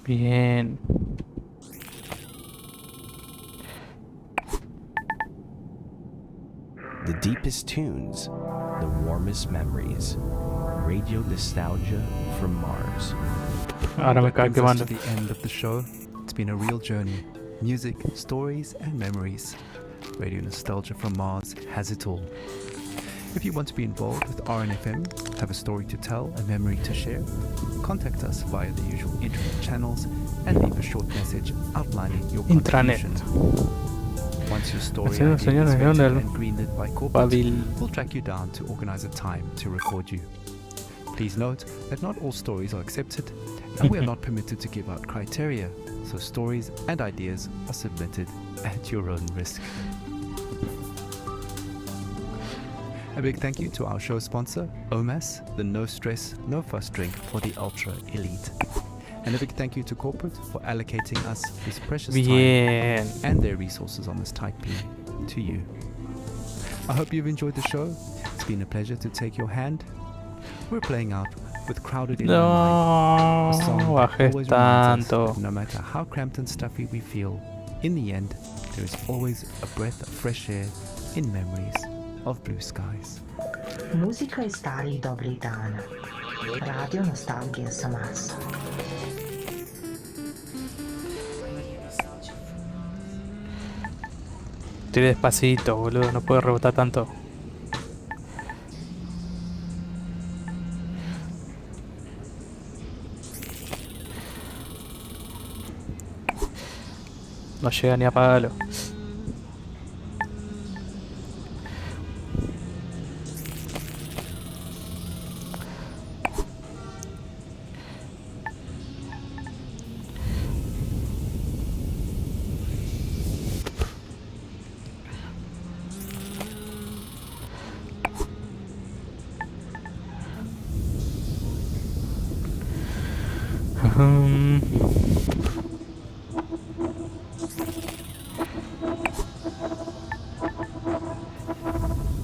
A: Bien.
G: The deepest tunes, the warmest memories. Radio nostalgia from Mars.
A: Ahora me cae
C: Brings us
A: quemando.
C: to the end of the show. It's been a real journey. Music, stories, and memories. Radio Nostalgia from Mars has it all. If you want to be involved with RNFM, have a story to tell, a memory to share, contact us via the usual internet channels and leave a short message outlining your
A: Intranet.
C: contribution. Once your story
A: Haciendo
C: idea
A: señales
C: is
A: de
C: vetted
A: onda
C: and greenlit by corporate,
A: Babil.
C: we'll track you down to organize a time to record you. Please note that not all stories are accepted, and we are not permitted to give out criteria, so stories and ideas are submitted at your own risk. A big thank you to our show sponsor, OMAS, the no stress, no fuss drink for the ultra elite. And a big thank you to corporate for allocating us this precious
A: Bien.
C: time and their resources on this tight plea to you. I hope you've enjoyed the show. It's been a pleasure to take your hand. We're playing out with Crowded in My Mind, a song
A: No
C: that
A: bajes
C: always reminds us
A: tanto.
C: that no matter how cramped and stuffy we feel, in the end, there is always a breath of fresh air in memories of blue skies.
I: Muzika iz starih dobrih dana. Radio Nostalgia Samas.
A: Tire despacito, boludo. No puede rebotar tanto. No llega ni a apagarlo.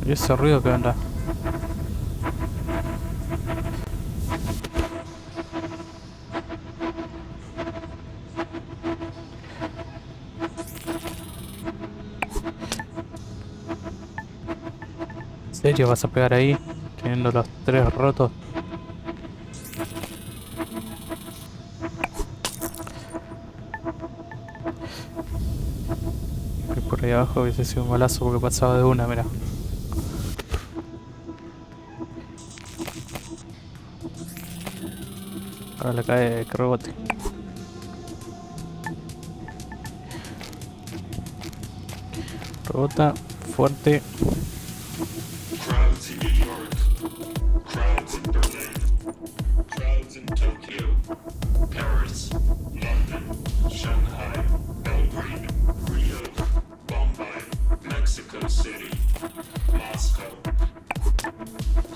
A: ¿Y ese ruido qué onda? ¿En serio vas a pegar ahí? Teniendo los tres rotos. Que por ahí abajo hubiese sido un golazo porque pasaba de una, mira. Ahora le cae que rebote. Rebota fuerte.
H: Crowds in New York, crowds in Berlin, crowds in Tokyo, Paris, London, Shanghai, Belgrade, Rio, Bombay, Mexico City, Moscow.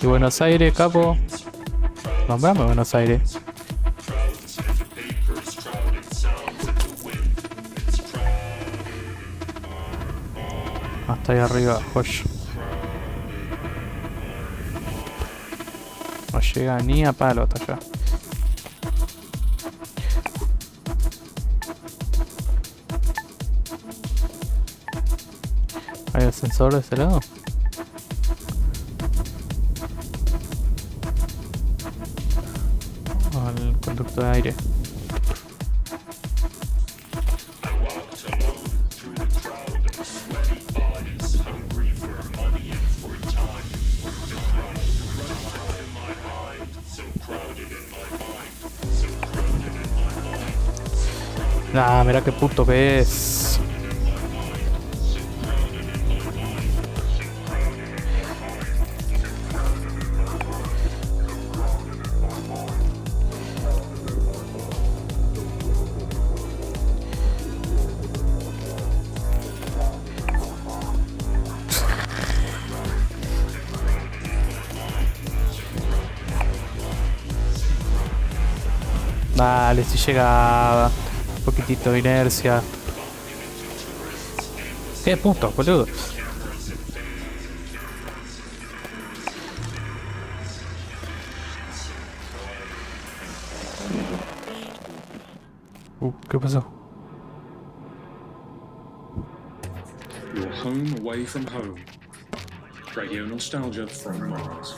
A: Y Buenos Aires, capo. Nombrame Buenos Aires.
H: Crowds in the papers, crowded sounds in the wind. It's
A: Hasta ahí arriba, joyo. No llega ni a palo hasta allá. ascensor de ese lado? Al conducto de aire. Nah, mira qué puto que es. Vale, si llegaba. Un poquitito de inercia. ¿Qué punto, boludo? ¿Qué pasó?
M: Your home away from home. Radio nostalgia from Mars.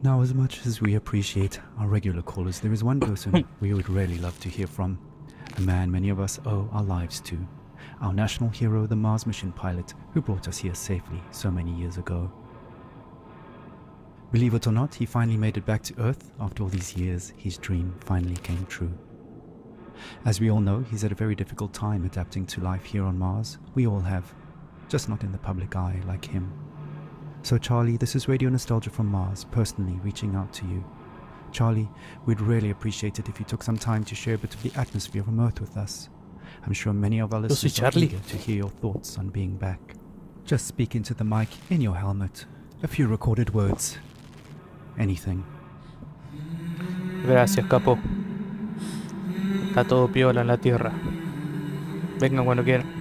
C: Now, as much as we appreciate our regular callers, there is one person we would really love to hear from. A man many of us owe our lives to. Our national hero, the Mars mission pilot who brought us here safely so many years ago. Believe it or not, he finally made it back to Earth. After all these years, his dream finally came true. As we all know, he's had a very difficult time adapting to life here on Mars. We all have, just not in the public eye like him. So Charlie, this is Radio Nostalgia from Mars, personally reaching out to you. Charlie, we'd really appreciate it if you took some time to share a bit of the atmosphere from Earth with us. I'm sure many of our listeners are eager to hear your thoughts on being back. Just speak into the mic in your helmet. A few recorded words. Anything.
A: Gracias, capo. Está todo piola en la Tierra. Vengan cuando quieran.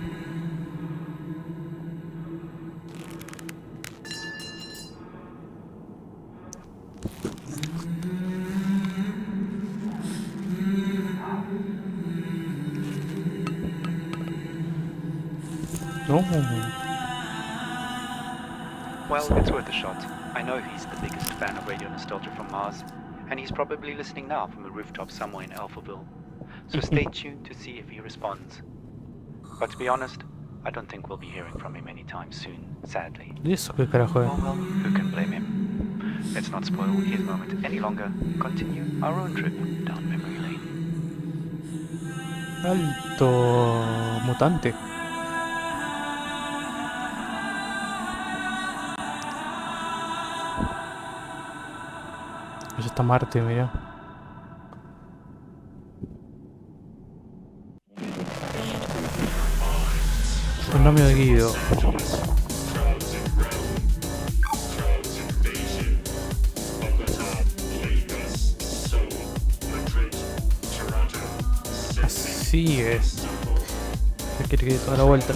A: No.
N: Well, it's worth a shot. I know he's the biggest fan of Radio Nostalgia from Mars, and he's probably listening now from a rooftop somewhere in Alphaville. So stay tuned to see if he responds. But to be honest, I don't think we'll be hearing from him anytime soon, sadly.
A: ¿Y eso qué carajo es?
N: Oh well, who can blame him? Let's not spoil his moment any longer. Continue our own trip down memory lane.
A: Alto mutante. Eso está Marte, mira. Un nombre de Guido. Así es. Me quiere que dé toda la vuelta.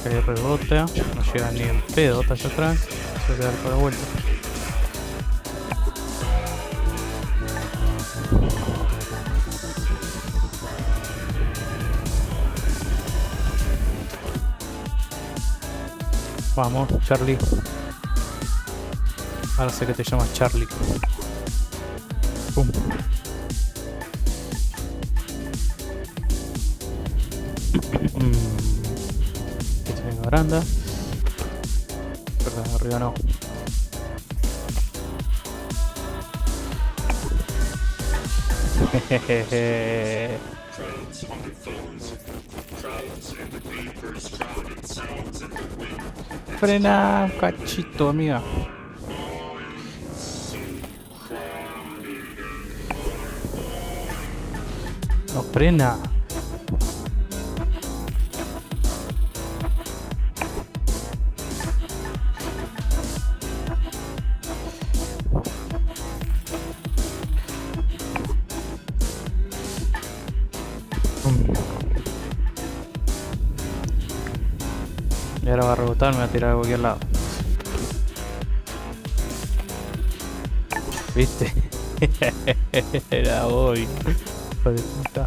A: Que le rebota. No llega ni en pedo hasta allá atrás. Se va a dar toda la vuelta. Vamos, Charlie. Ahora sé que te llamas Charlie. Pum. Que tiene una baranda. Perdón, arriba no. Jejeje. Frena, cachito, amiga. No frena. Y ahora va a rebotar, me va a tirar a cualquier lado. ¿Viste? Era hoy. Hijo de puta.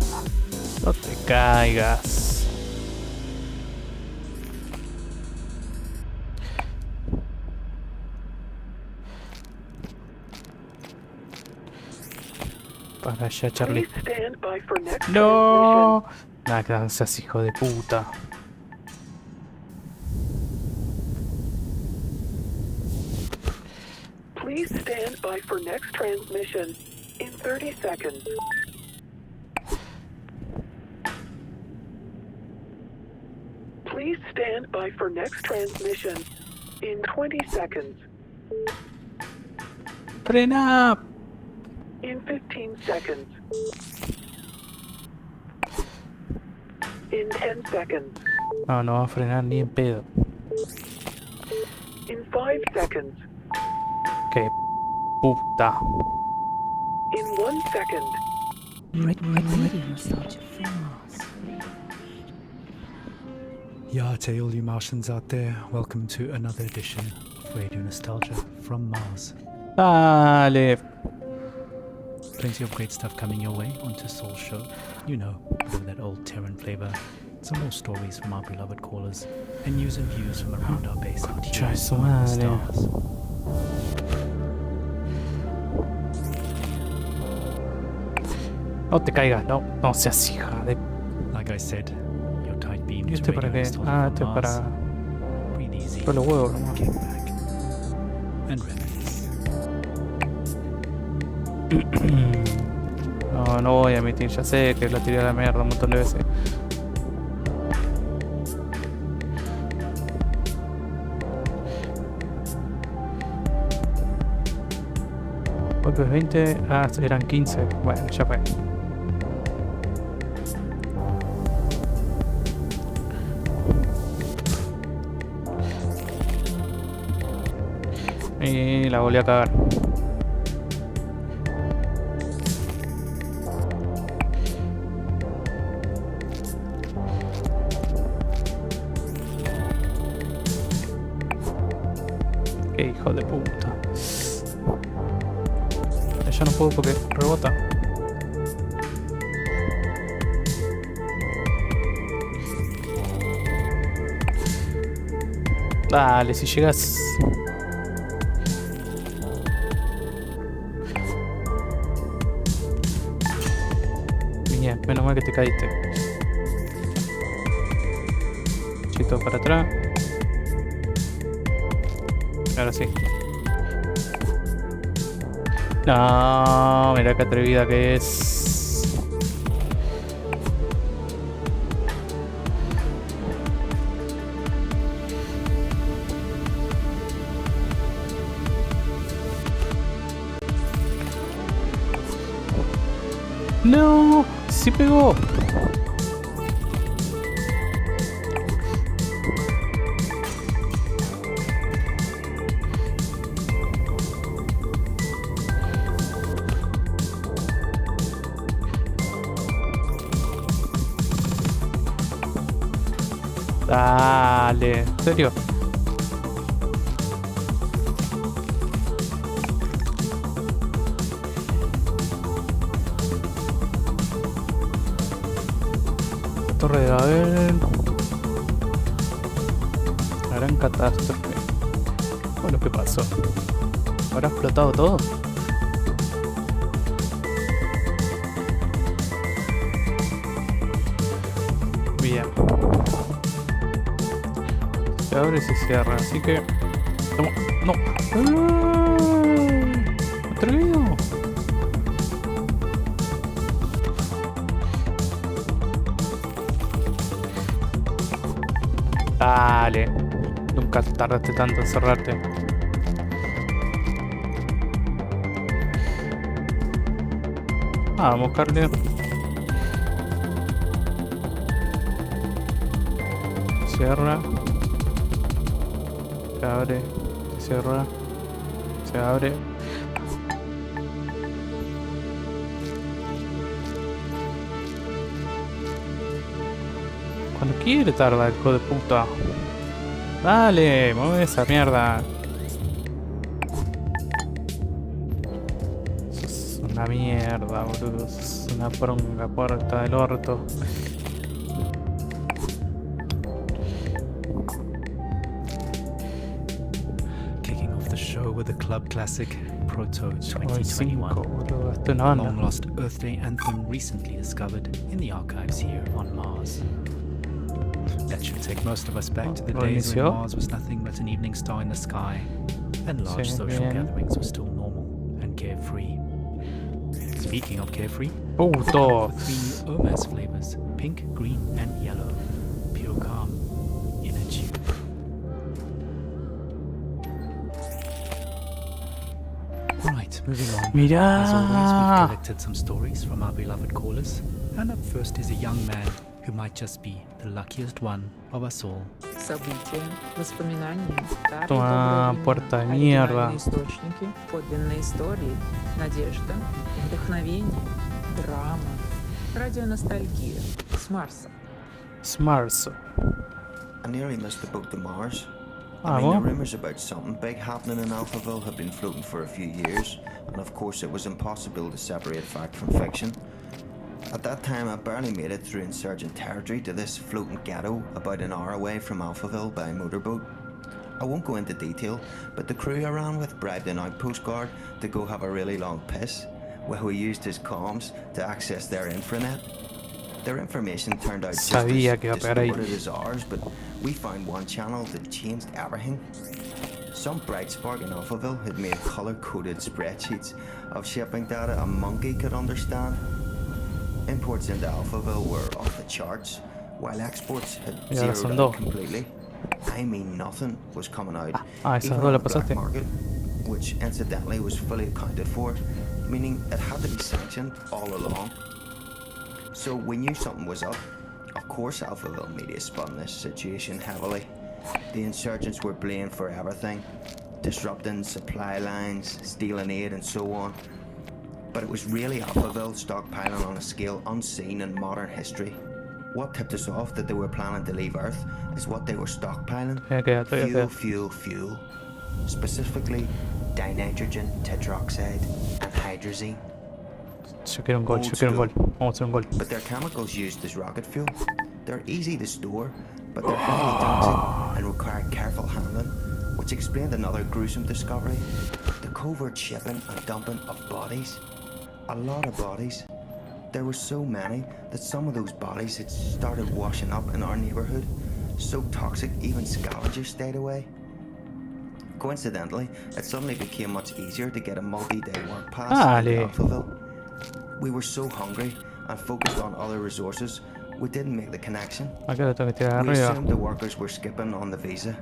A: No te caigas. Para allá, Charlie. No. Nada, que no seas hijo de puta.
O: Please stand by for next transmission in 30 seconds. Please stand by for next transmission in 20 seconds.
A: Frena.
O: In 15 seconds. In 10 seconds.
A: No, no va a frenar ni en pedo.
O: In 5 seconds.
A: Qué puta.
O: In 1 second.
K: Radio nostalgia from Mars.
C: Yeah, to all you Martians out there, welcome to another edition of Radio Nostalgia from Mars.
A: Dale.
C: Plenty of great stuff coming your way onto Soul Show. You know, bit of that old Terran flavor. Some more stories from our beloved callers, and news and views from around our base out here
A: Concha de su
C: among the
A: madre.
C: stars.
A: No te caigas, no. No seas hija de...
C: Like I said, your tight beam
A: ¿Y
C: is
A: este para
C: Radio
A: qué?
C: Nostalgia
A: Ah,
C: from
A: este es
C: Mars.
A: para...
C: Breathe easy,
A: Para los huevos nomás.
C: kick back, and reminisce.
A: No, no voy a emitir, ya sé que la tiré a la mierda un montón de veces. Golpes 20, ah, eran 15. Bueno, ya fue. Y la volví a cagar. Qué hijo de puta. Ya no puedo porque rebota. Dale, si llegas. Bien, menos mal que te caíste. Chito para atrás. Ahora sí. No, mira qué atrevida que es. No, sí pegó. Dale, ¿en serio? Torre de Babel. La gran catástrofe. Bueno, ¿qué pasó? ¿Habrá explotado todo? Bien. Se abre y se cierra, así que... ¡No! ¡Atrevido! Dale. Nunca tardaste tanto en cerrarte. Vamos, Carly. Cierra. Se abre. Se cierra. Se abre. Cuando quiere tarda, hijo de puta. Dale, mueve esa mierda. Eso es una mierda, boludo. Es una pronga puerta del orto.
C: Kicking off the show with the club classic Proto
A: Hoy
C: 2021.
A: 5, boludo. Esto no
C: A
A: anda.
C: long lost Earth Day anthem recently discovered in the archives here on Mars. That should take most of us back to the
A: ¿Lo
C: days when
A: inició?
C: Mars was nothing but an evening star in the sky, and large
A: Sí,
C: social
A: bien.
C: gatherings were still normal and carefree. Speaking of carefree,
A: Puto.
C: 3 new OMAS flavors, pink, green, and yellow. Pure calm in a tube. Right, moving on.
A: Mirá.
C: As always, we've collected some stories from our beloved callers, and up first is a young man who might just be the luckiest one of us all.
P: События, воспоминания, старые
A: Toma,
P: добрые
A: puerta de
P: времена,
A: mierda.
P: оригинальные источники, подлинные истории, надежда, вдохновение, драма, радионостальгия с Марса.
A: Es marzo.
Q: I nearly missed the boat to Mars.
A: Ah,
Q: I mean,
A: well.
Q: the rumours about something big happening in Alphaville have been floating for a few years, and of course it was impossible to separate fact from fiction. At that time, I barely made it through insurgent territory to this floating ghetto about an hour away from Alphaville by motorboat. I won't go into detail, but the crew I ran with bribed an outpost guard to go have a really long piss, while we used his comms to access their infranet. Their information turned out just
A: Sabía
Q: as
A: que iba a pegar ahí.
Q: distorted as ours, but we found one channel that changed everything. Some bright spark in Alphaville had made colour-coded spreadsheets of shipping data a monkey could understand. Imports into Alphaville were off the charts, while exports had
A: Y ahora son
Q: zeroed
A: dos.
Q: out completely. I mean, nothing was coming out,
A: esas
Q: even
A: dos
Q: on
A: la
Q: the black
A: pasaste.
Q: market, which incidentally was fully accounted for, meaning it had to be sanctioned all along. So we knew something was up. Of course Alphaville media spun this situation heavily. The insurgents were blamed for everything, disrupting supply lines, stealing aid and so on. But it was really Alphaville stockpiling on a scale unseen in modern history. What tipped us off that they were planning to leave Earth is what they were stockpiling. Fuel. Specifically, dinitrogen tetroxide and hydrazine.
A: Yo quiero un gol, yo quiero un gol. Vamos a hacer un gol.
Q: But they're chemicals used as rocket fuel. They're easy to store, but they're highly toxic and require careful handling, which explained another gruesome discovery: the covert shipping and dumping of bodies. A lot of bodies. There were so many that some of those bodies had started washing up in our neighborhood, so toxic even scavengers stayed away. Coincidentally, it suddenly became much easier to get a multi-day work pass in Alphaville. We were so hungry and focused on other resources, we didn't make the connection.
A: Acá lo tengo que tirar
Q: We
A: arriba.
Q: assumed the workers were skipping on the visa.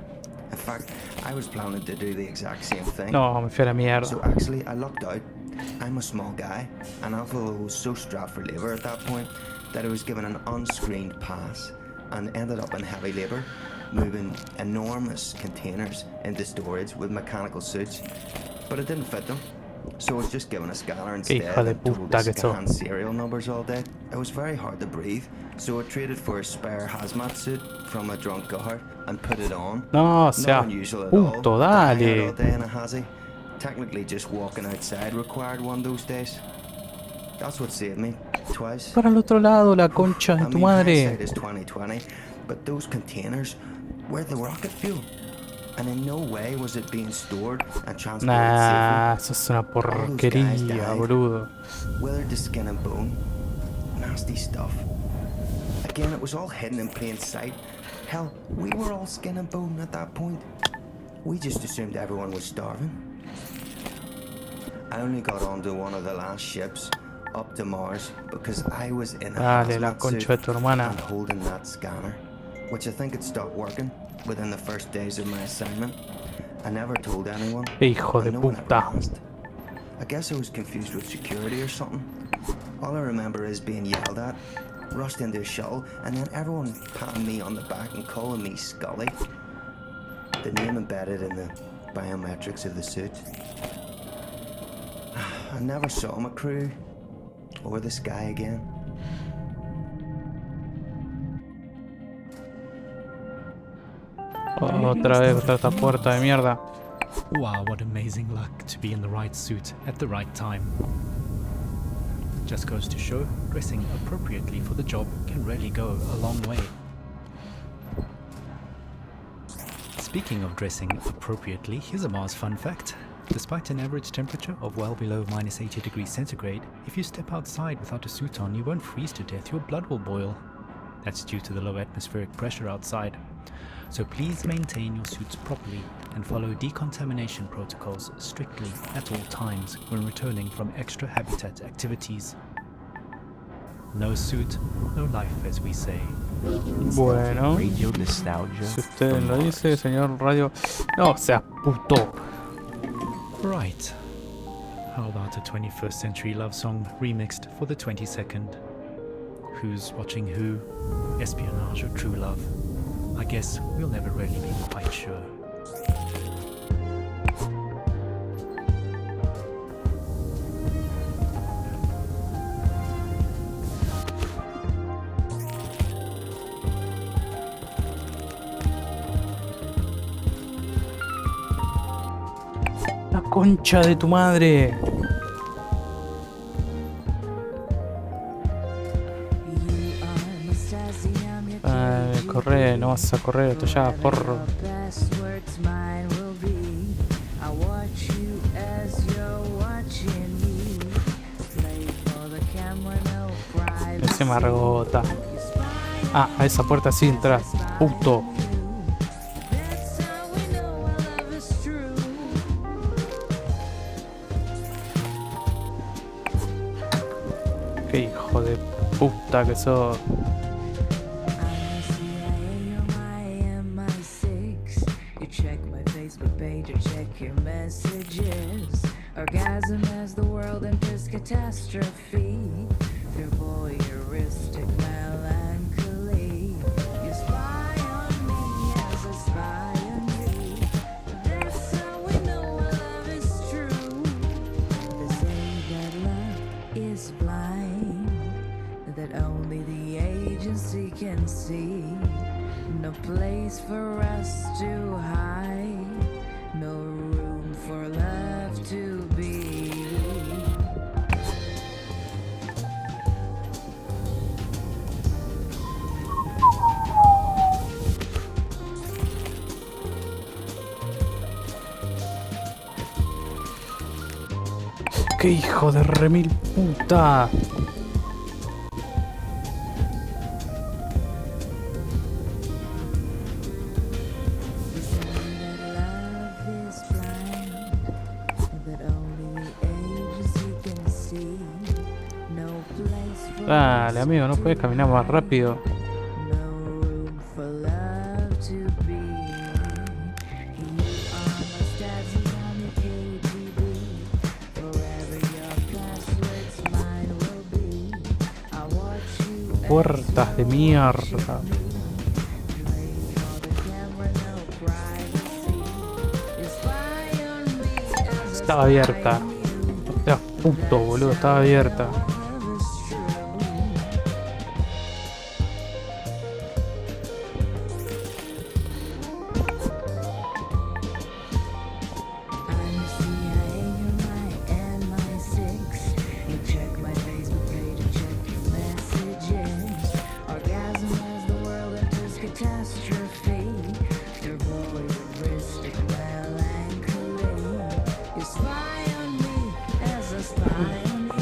Q: In fact, I was planning to do the exact same thing.
A: No, me fui a la mierda.
Q: So actually, I lucked out. I'm a small guy, and Alphaville was so strapped for labour at that point that I was given an unscreened pass and ended up in heavy labour, moving enormous containers into storage with mechanical suits. But it didn't fit them, so I was just given a scanner instead
A: Hija de
Q: and told
A: puta
Q: to
A: que sos.
Q: scan serial numbers all day. It was very hard to breathe, so I traded for a spare hazmat suit from a drunk guard and put it on.
A: No, o sea,
Q: Not unusual at all,
A: puto,
Q: but to hang out
A: dale.
Q: all day in a hazy. Technically, just walking outside required one those days. That's what saved me twice.
A: Para el otro lado, la concha
Q: I
A: de tu
Q: mean, hindsight
A: madre.
Q: is 2020, but those containers were the rocket fuel, and in no way was it being stored and transported
A: Nah,
Q: safely.
A: eso es una
Q: All those guys
A: porquería,
Q: died,
A: boludo.
Q: withered to skin and bone. Nasty stuff. Again, it was all hidden in plain sight. Hell, we were all skin and bone at that point. We just assumed everyone was starving. I only got onto one of the last ships up to Mars because I was in a
A: Dale, la
Q: hazmat
A: concha
Q: suit
A: de tu hermana.
Q: and holding that scanner, which I think had stopped working within the first days of my assignment. I never told anyone.
A: Hijo de
Q: and no one ever
A: puta.
Q: asked. I guess I was confused with security or something. All I remember is being yelled at, rushed into a shuttle, and then everyone patting me on the back and calling me Scully. The name embedded in the biometrics of the suit. I never saw my crew or the sky again.
A: Otra vez, otra esta puerta de mierda.
C: Wow, what amazing luck to be in the right suit at the right time. Just goes to show, dressing appropriately for the job can really go a long way. Speaking of dressing appropriately, here's a Mars fun fact. Despite an average temperature of well below minus 80 degrees centigrade, if you step outside without a suit on, you won't freeze to death, your blood will boil. That's due to the low atmospheric pressure outside. So please maintain your suits properly and follow decontamination protocols strictly at all times when returning from extra habitat activities. No suit, no life, as we say.
A: Bueno,
G: Radio nostalgia.
A: si usted lo dice, señor Radio... No, sea puto.
C: Right. How about a 21st century love song remixed for the 22nd? Who's watching who? Espionage or true love? I guess we'll never really be quite sure.
A: La concha de tu madre. Corre, no vas a correr esto ya, porro. Ese margota. Ah, a esa puerta sí entras, puto. Qué hijo de puta que sos.
R: Orgasm as the world enters catastrophe. Through voyeuristic melancholy. You spy on me as I spy on you. That's how we know our love is true. They say that love is blind, that only the agency can see. No place for us to hide, no room for love to be.
A: Qué hijo de remil puta. Dale, amigo, no puedes caminar más rápido. Puertas de mierda. Estaba abierta. No seas puto, boludo, estaba abierta.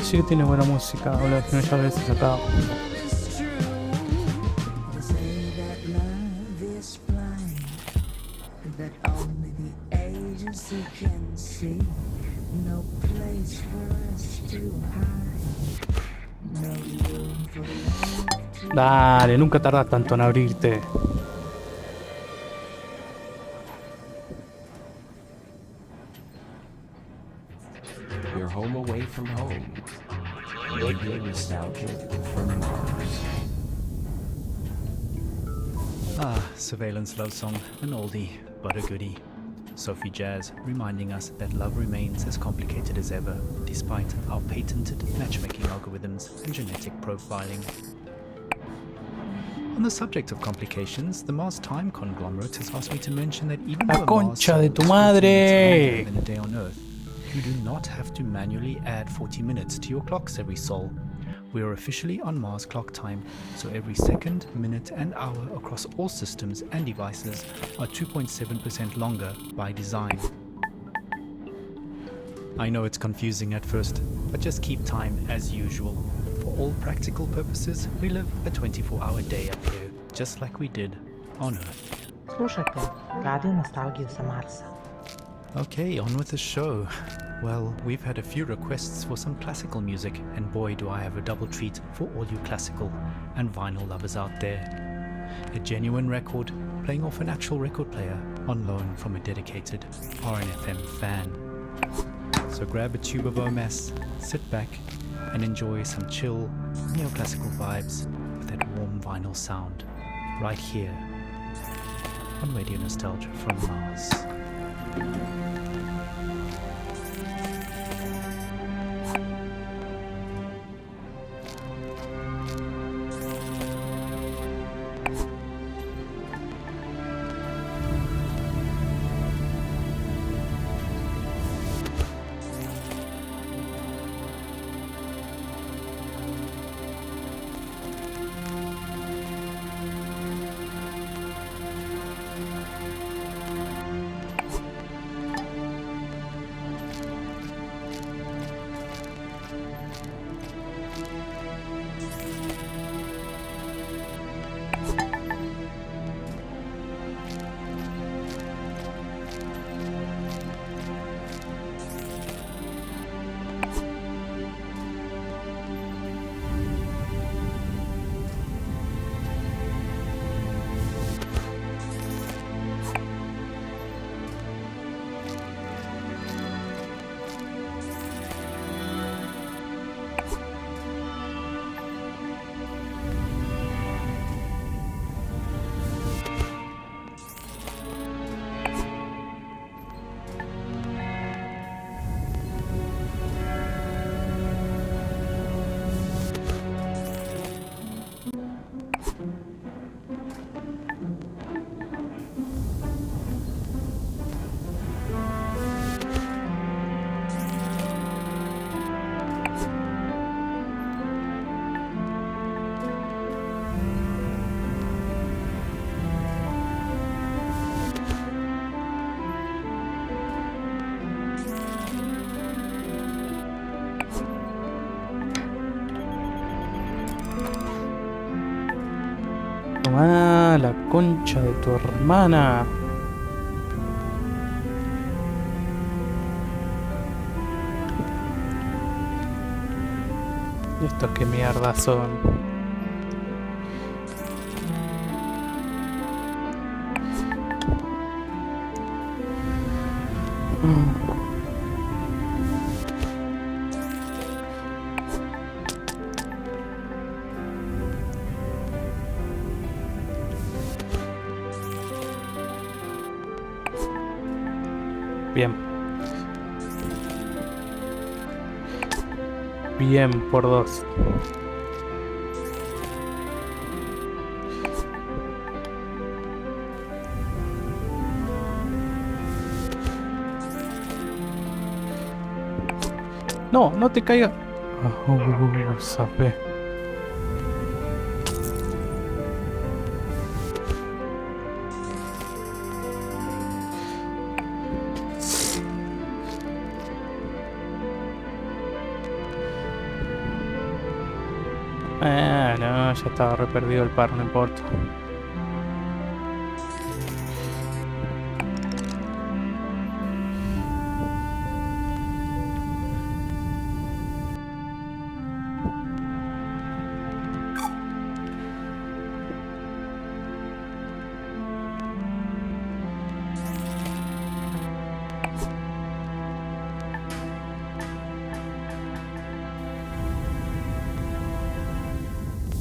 A: Sí que tiene buena música, o la que ya veces acá. Dale, nunca tardas tanto en abrirte.
G: Your home away from home. Radio nostalgia from Mars.
C: Ah, surveillance love song, an oldie, but a goodie. Sophie Jazz reminding us that love remains as complicated as ever, despite our patented matchmaking algorithms and genetic profiling. On the subject of complications, the Mars Time conglomerate has asked me to mention that even
A: La
C: though
A: concha de tu
C: Mars
A: madre.
C: than a day on Earth, you do not have to manually add 40 minutes to your clocks every sol. We are officially on Mars clock time, so every second, minute and hour across all systems and devices are 2.7% longer by design. I know it's confusing at first, but just keep time as usual. For all practical purposes, we live a 24-hour day up here, just like we did on Earth.
I: Slušajte Radio Nostalgiju sa Marsa.
C: Okay, on with the show. Well, we've had a few requests for some classical music, and boy do I have a double treat for all you classical and vinyl lovers out there. A genuine record playing off an actual record player on loan from a dedicated RNFM fan. So grab a tube of OMS, sit back and enjoy some chill, neoclassical vibes with that warm vinyl sound right here on Radio Nostalgia from Mars.
A: Ah, la concha de tu hermana. ¿Estos qué mierda son? Bien. Bien por 2. No, no te caigas. Sabe. No, ya estaba re perdido el par, no importa.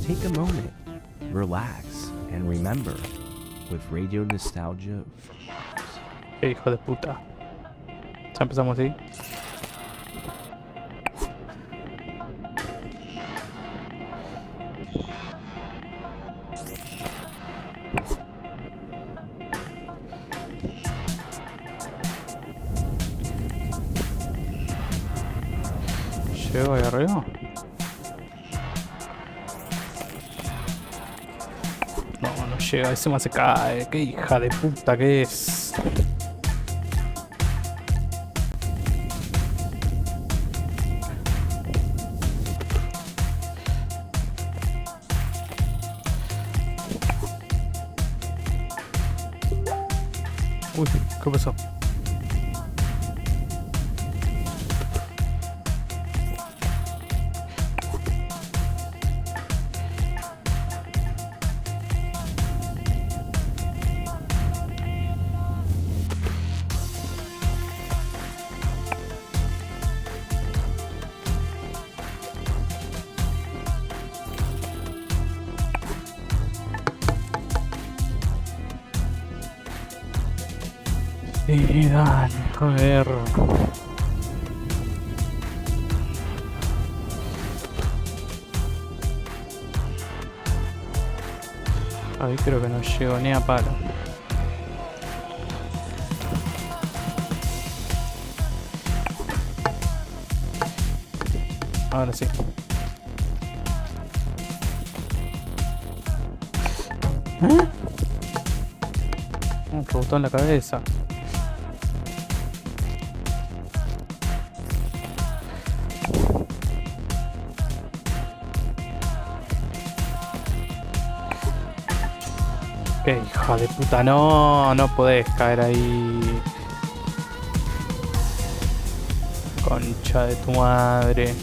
G: Take a moment, relax, and remember, with Radio Nostalgia.
A: Qué hijo de puta. Ya empezamos así. Llego ahí arriba. llega, encima se cae. Qué hija de puta que es. Uy, ¿qué pasó? Sí, dale, joder. Ahí creo que no llego ni a palo. Ahora sí. ¿Eh? Un rebotó en la cabeza. Qué hija de puta, no, no podés caer ahí. Concha de tu madre.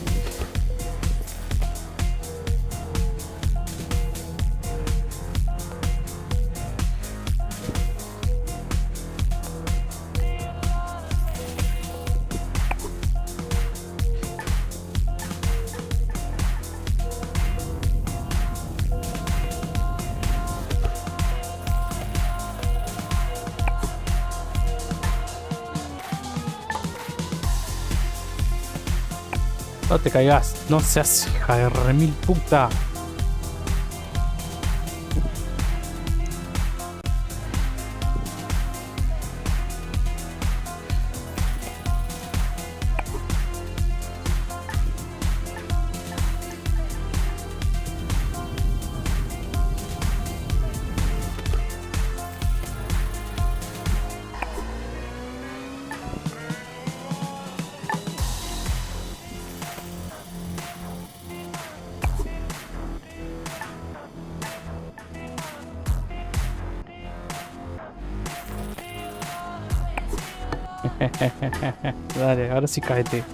A: No te caigas, no seas hija de remil puta. Dale, ahora sí cáete.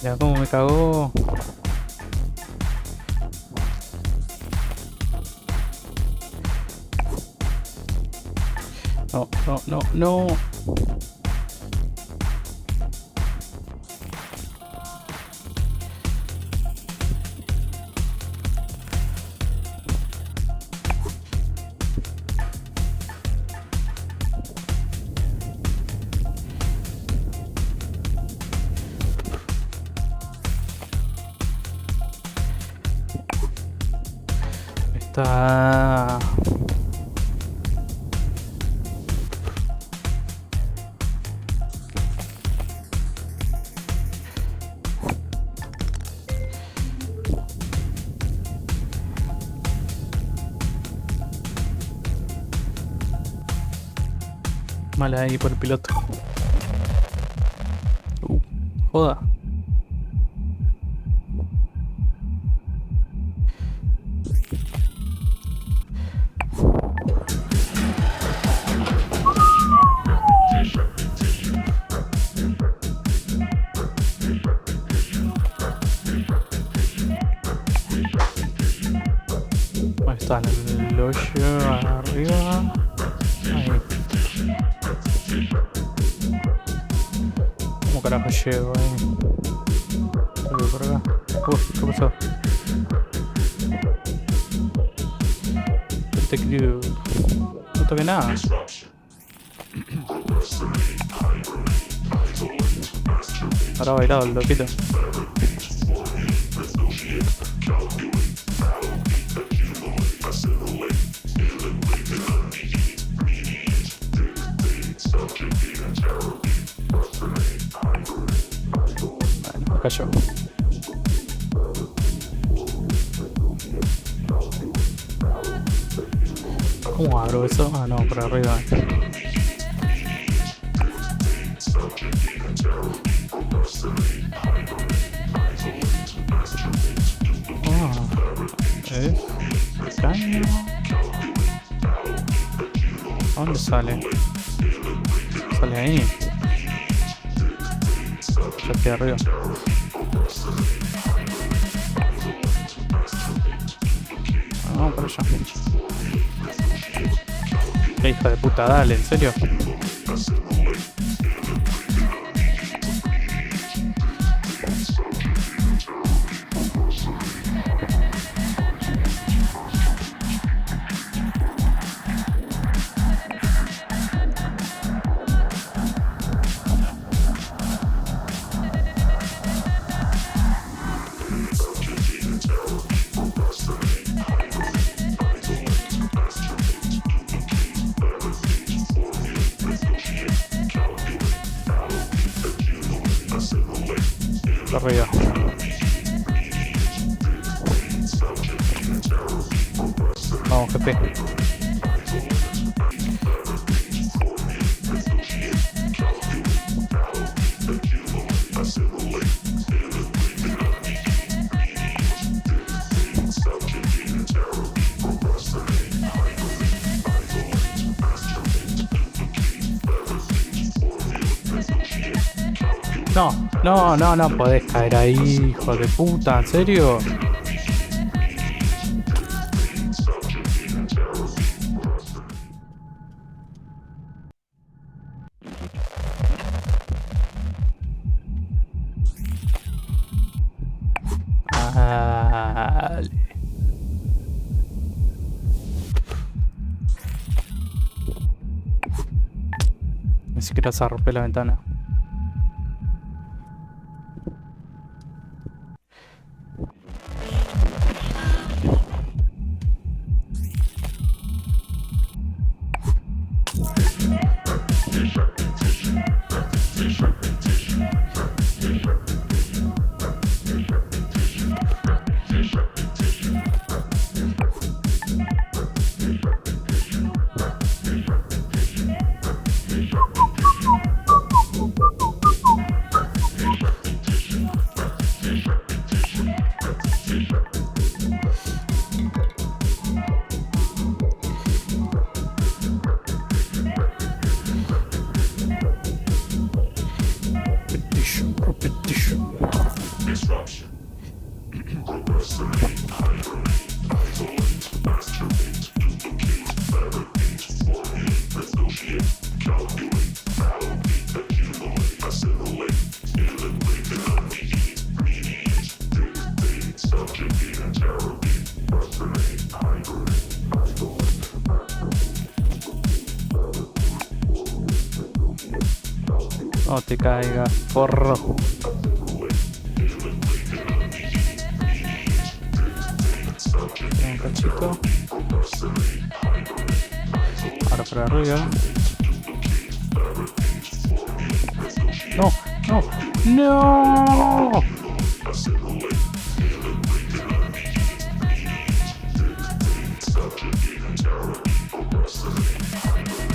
A: Ya como me cagó. No, no, no, no. Está... Mala ahí por el piloto. Joda. Ahí está el hoyo arriba. Ahí. ¿Cómo carajo llego ahí? Llego por acá. ¿Qué pasó? Te creo. No toqué nada. Ahora ha bailado el loquito. Bueno, cayó. ¿Cómo abro eso? Ah, no, por arriba. Caño. ¿A dónde sale? Sale ahí. Ya estoy arriba. Vamos para allá. Qué hija de puta, dale, ¿en serio? Arriba. Vamos, jefe. No podés caer ahí, hijo de puta, ¿en serio? Dale. Ni siquiera se rompe la ventana. No te caigas, porro. Un cachito. Ahora para arriba. No, no, no.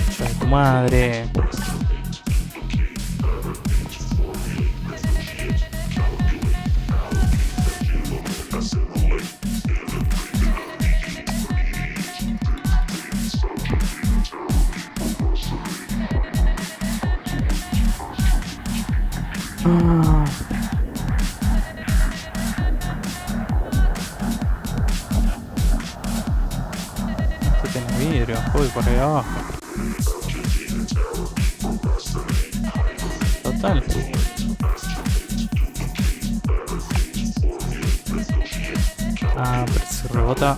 A: Concha de tu madre. Este tiene vidrio, uy, por ahí abajo. Total. Ah, pero si rebota.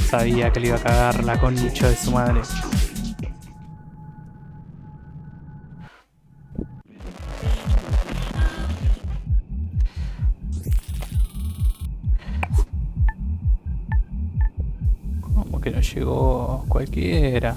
A: Sabía que le iba a cagar la concha de su madre. ¿Cómo que no llegó cualquiera?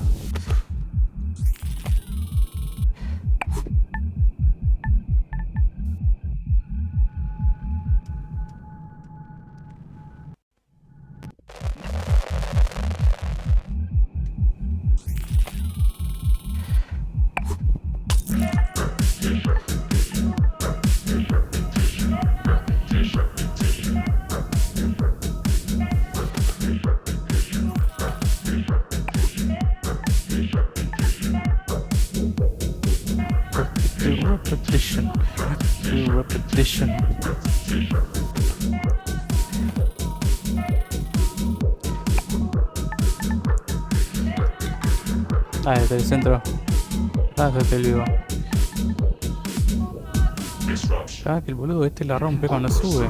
A: Repetition. Ah, desde el centro. Ah, desde el vivo. Ah, que el boludo este la rompe cuando sube.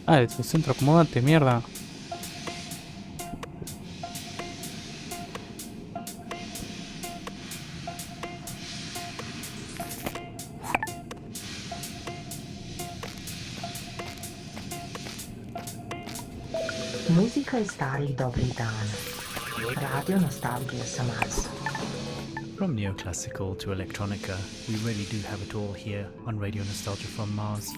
A: Ah, el centro acomodante, mierda.
I: Muzika i starih dobrih dana. Radio nostalgije sa Marsa.
C: From neoclassical to electronica, we really do have it all here on Radio Nostalgia from Mars.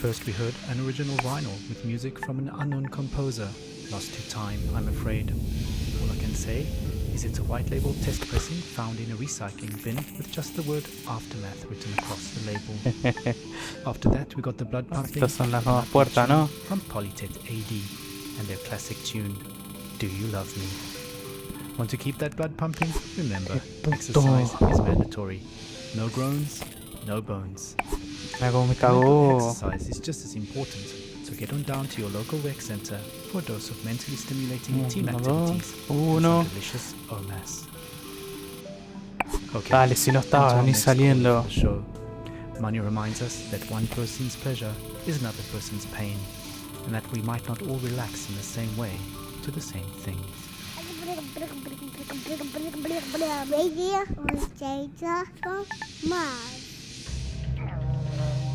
C: First we heard an original vinyl with music from an unknown composer, lost to time, I'm afraid. All I can say is it's a white label test pressing found in a recycling bin with just the word Aftermath written across the label. After that we got the blood pumping
A: Estas son las nuevas puertas, ¿no?
C: from Polytet AD and their classic tune, Do You Love Me? Want to keep that blood pumping? Remember, exercise is mandatory. No groans, no bones.
A: Me cagó.
C: Exercise is just as important, so get on down to your local rec center for a dose of mentally stimulating team activities and some delicious OMAS. Okay,
A: Dale, si no estaba ni saliendo.
C: Money reminds us that one person's pleasure is another person's pain, and that we might not all relax in the same way to the same things.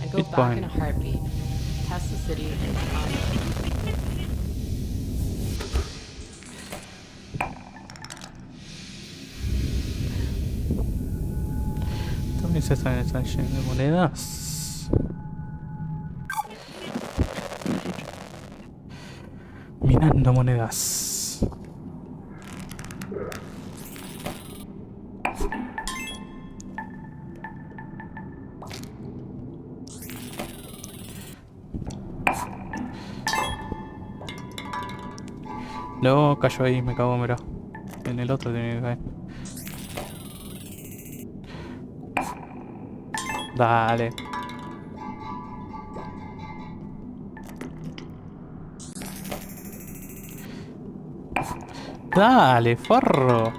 P: I go back in a heartbeat. Past the city and on.
A: También se están llenos de monedas. Minando monedas. No, cayó ahí, me cago, mira. En el otro tiene que caer. Dale. Dale, forro.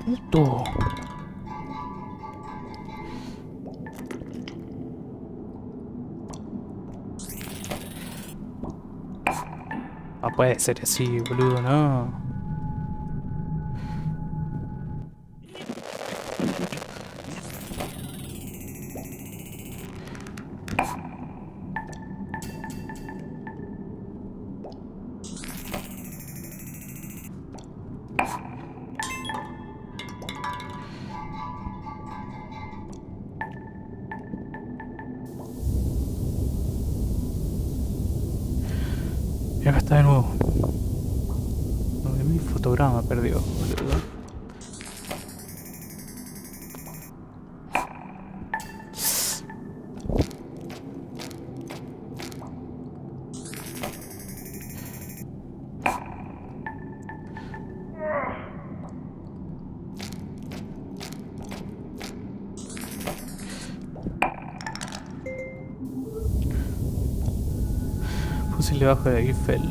A: Puto. No puede ser así, boludo, no. Y acá está de nuevo. Mi fotograma perdió, boludo. Fusil debajo de Eiffel.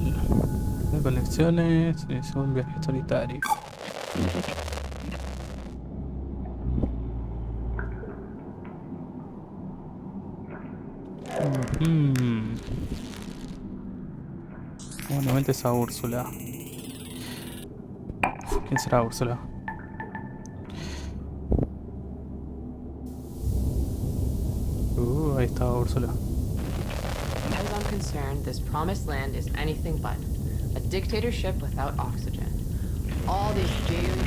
A: De conexiones, es un viaje solitario. Nuevamente es a Úrsula. ¿Quién será Úrsula? Ahí está Úrsula.
P: As I'm concerned, this promised land is anything but a dictatorship without oxygen. All these dudes.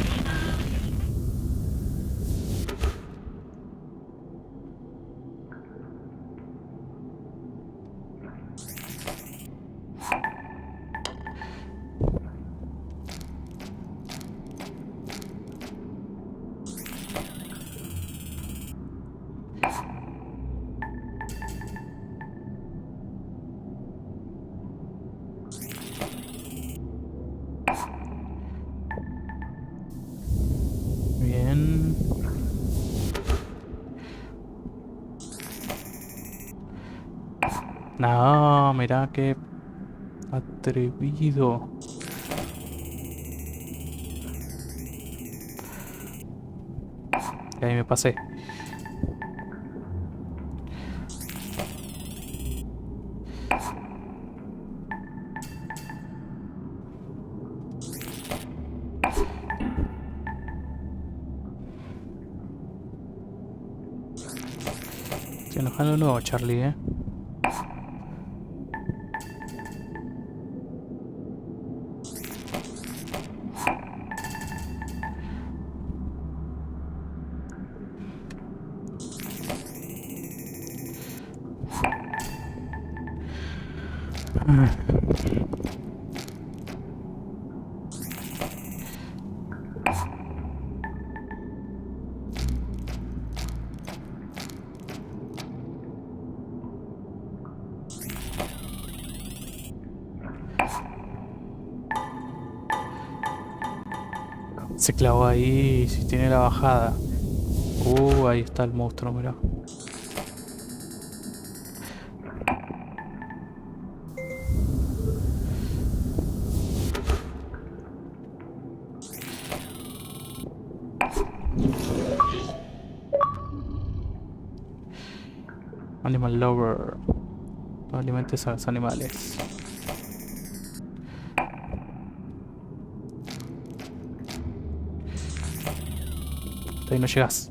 A: Bien. No, mirá qué atrevido. Y ahí me pasé. Estoy enojando de nuevo, Charlie, Se clavó ahí, si tiene la bajada. Ahí está el monstruo, mirá. Animal lover. No alimentes a los animales. Hasta ahí no llegas.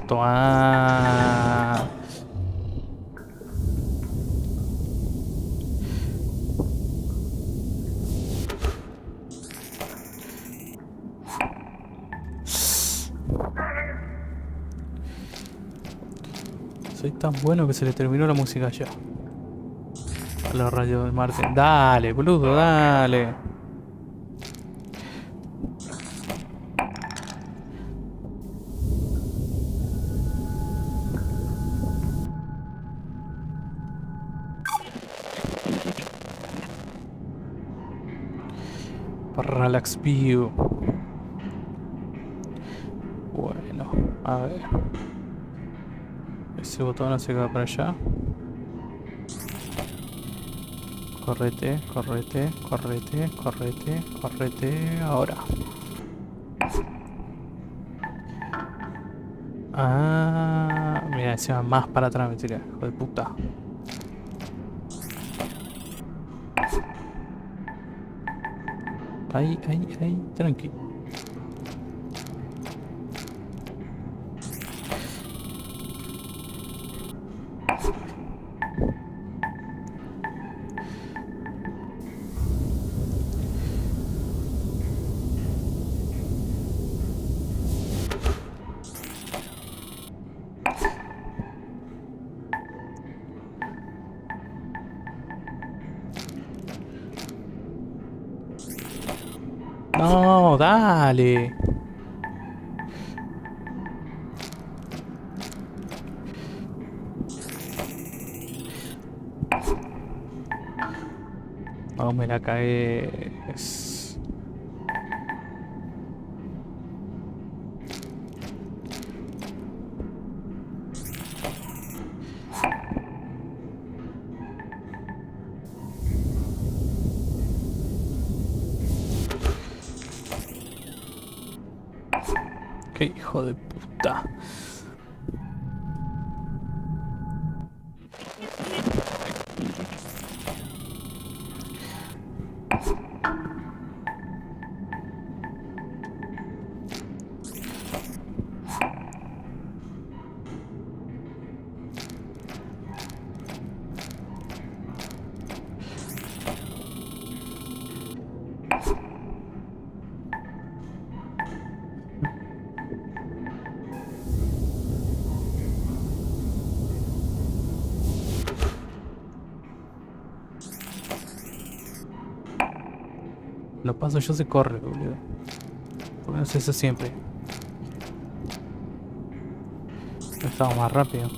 A: Toma. Soy tan bueno que se le terminó la música ya. A la radio del Marte. Dale, boludo, dale. Parallax View. Bueno, a ver. Ese botón se va para allá. Correte, correte, correte, correte, correte. Ahora. Ah, mira, se va más para atrás, me tiré, hijo de puta. Ahí, tranqui. No, dale. No me la caes. Qué hijo de puta. Lo paso yo, se corre, boludo. ¿Por qué no hace eso siempre? Estaba más rápido.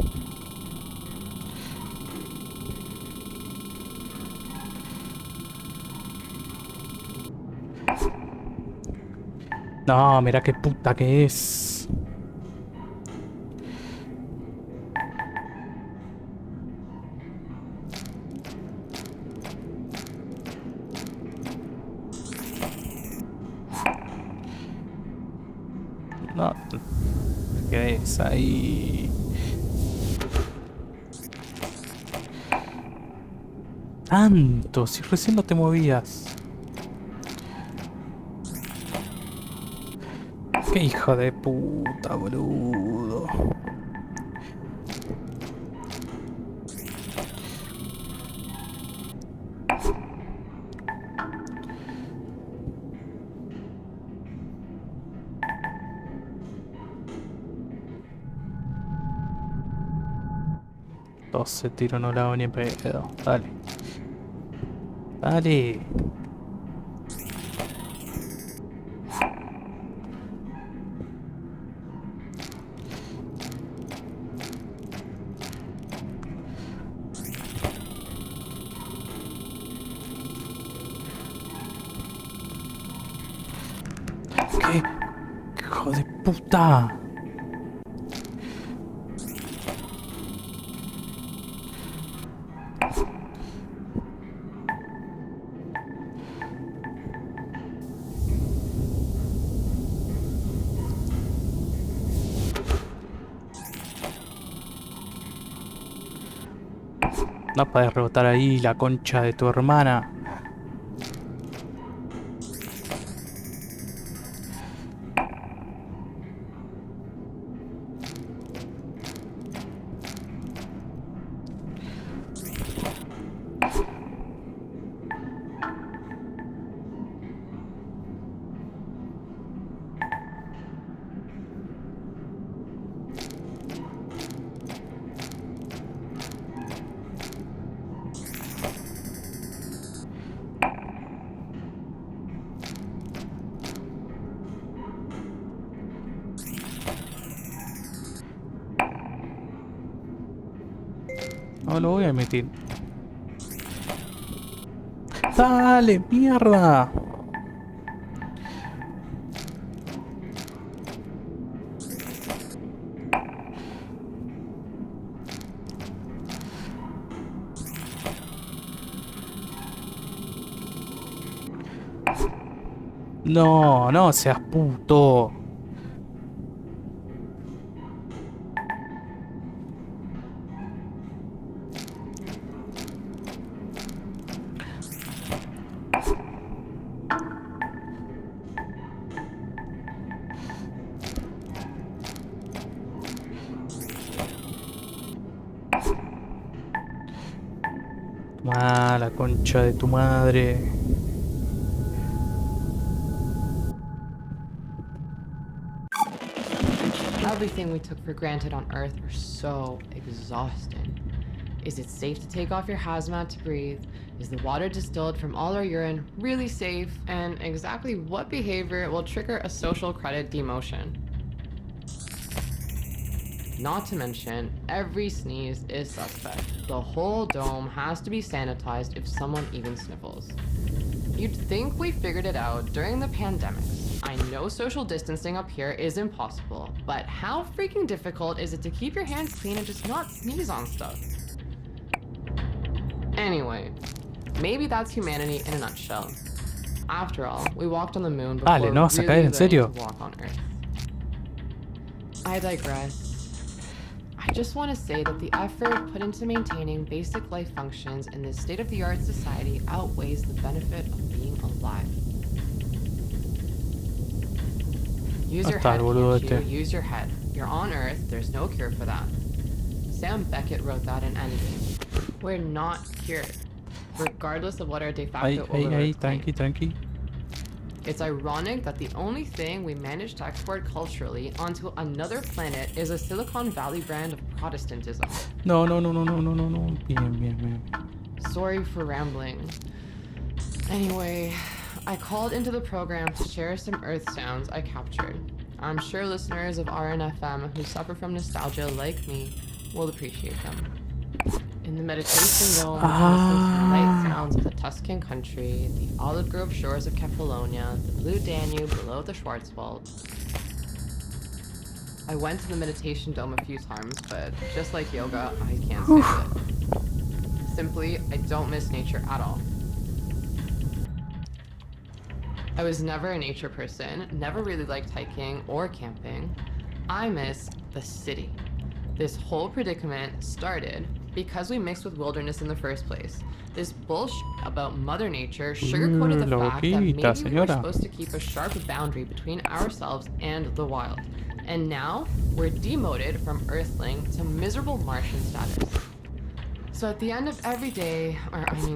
A: No, mira qué puta que es. No, ¿qué es ahí? Tanto, si recién no te movías. Qué hijo de puta, boludo. Se tiro, no la hago ni en pedo. Dale. Dale. ¿Qué? ¡Hijo de puta! No puedes rebotar ahí, la concha de tu hermana. No lo voy a emitir. ¡Dale, mierda! No, no seas puto. La concha de tu madre.
P: Everything we took for granted on Earth are so exhausting. Is it safe to take off your hazmat to breathe? Is the water distilled from all our urine really safe? And exactly what behavior will trigger a social credit demotion? Not to mention, every sneeze is suspect. The whole dome has to be sanitized if someone even sniffles. You'd think we figured it out during the pandemic. I know social distancing up here is impossible, but how freaking difficult is it to keep your hands clean and just not sneeze on stuff? Anyway, maybe that's humanity in a nutshell. After all, we walked on the moon before
A: Vale, no vas a caer,
P: really
A: en serio.
P: learning to walk on Earth. I digress. I just want to say that the effort put into maintaining basic life functions in this state-of-the-art society outweighs the benefit of being alive. Use your head, can't you? Use your head. You're on Earth, there's no cure for that. Sam Beckett wrote that in Endgame. We're not cured, regardless of what our de facto overlords claim.
A: Tranqui.
P: It's ironic that the only thing we managed to export culturally onto another planet is a Silicon Valley brand of Protestantism.
A: No. Bien.
P: Sorry for rambling. Anyway, I called into the program to share some Earth sounds I captured. I'm sure listeners of RNFM who suffer from nostalgia like me will appreciate them. In the meditation dome, listen to the light sounds of the Tuscan country, the olive grove shores of Kefalonia, the blue Danube below the Schwarzwald. I went to the meditation dome a few times, but just like yoga, I can't stand it. Simply, I don't miss nature at all. I was never a nature person, never really liked hiking or camping. I miss the city. This whole predicament started because we mixed with wilderness in the first place. This bullshit about Mother Nature sugarcoated the fact that maybe we were supposed to keep a sharp boundary between ourselves and the wild. And now, we're demoted from Earthling to miserable Martian status. So at the end of every day,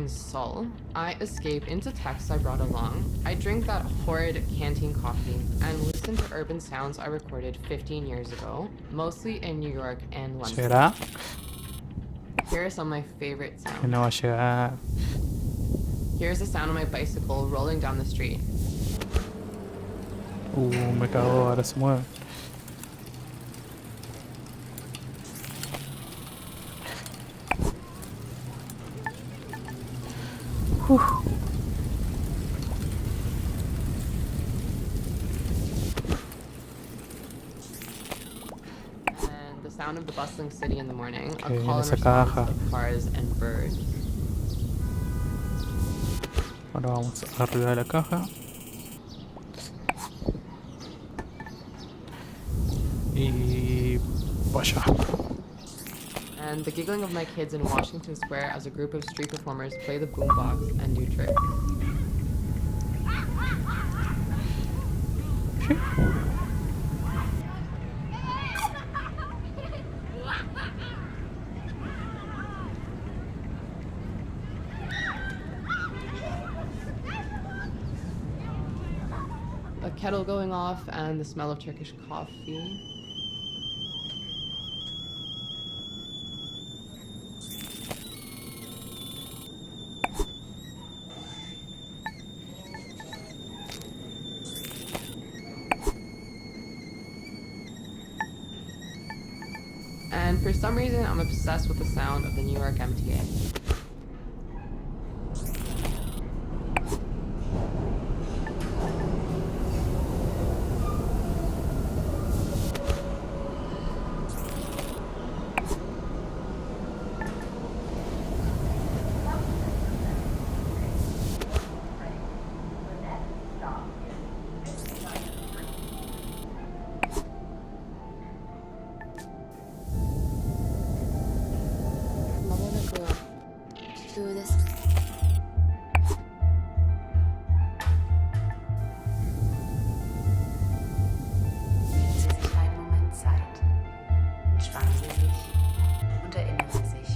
P: soul, I escape into texts I brought along. I drink that horrid canteen coffee and listen to urban sounds I recorded 15 years ago, mostly in New York and London.
A: ¿Será?
P: Here are some of my favorite sounds.
A: Que no va a llegar.
P: Here's the sound of my bicycle rolling down the street.
A: Me cagó, ahora se mueve.
P: And the sound of the bustling city in the morning, a
A: Okay,
P: call
A: esa
P: and
A: caja.
P: response of cars and birds.
A: Ahora vamos arriba de la caja. Y vaya.
P: And the giggling of my kids in Washington Square as a group of street performers play the boombox and do tricks. A kettle going off and the smell of Turkish coffee. And for some reason, I'm obsessed with the sound of the New York MTA.
R: Nehmen Sie sich einen Moment Zeit. Entspannen Sie sich und erinnern Sie sich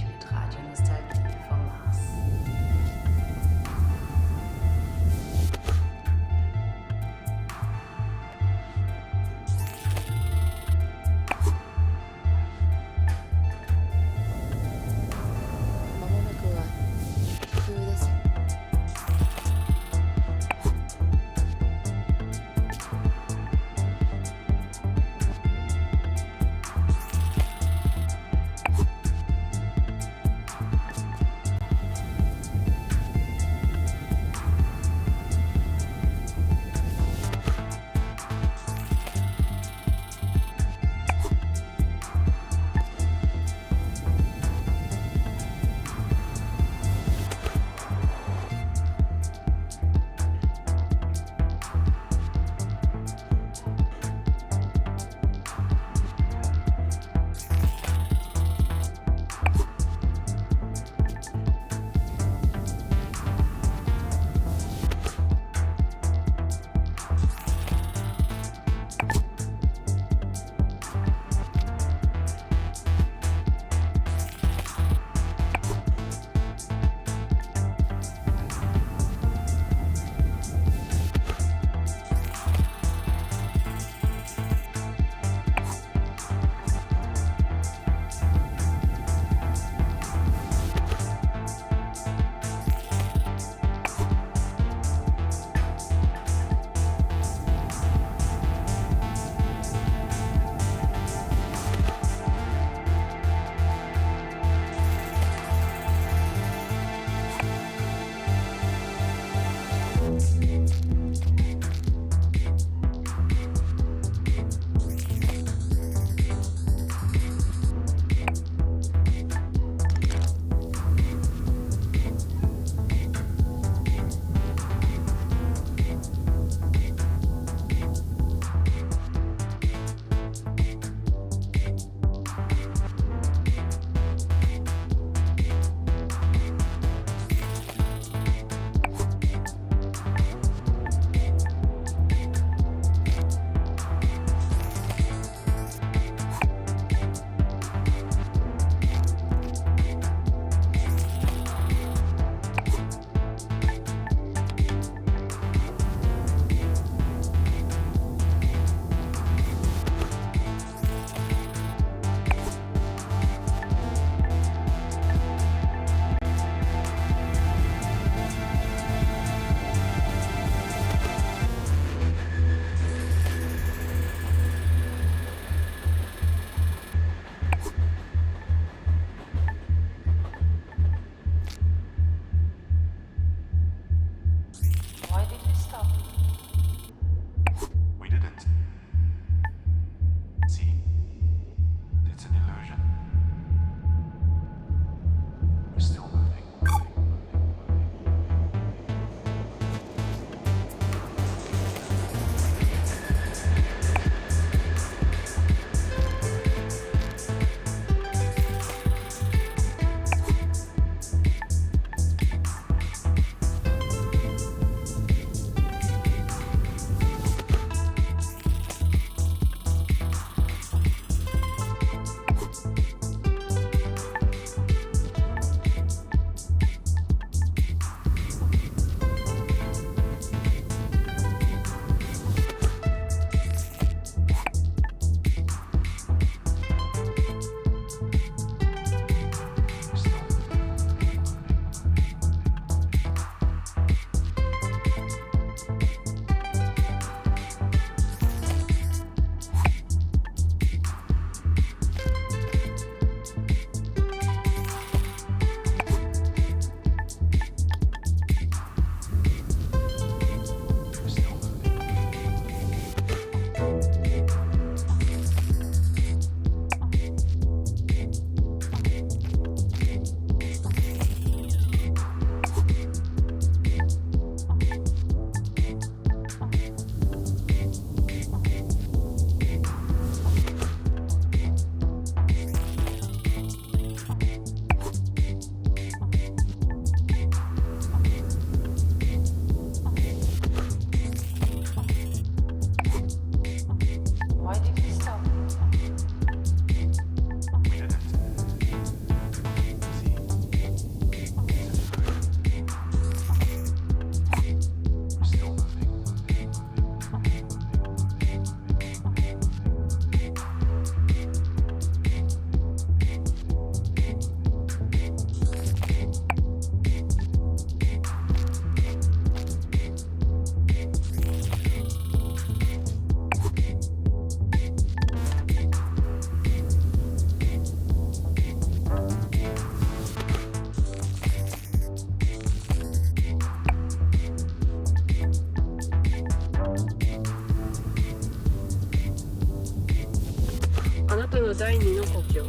O: の第二の故郷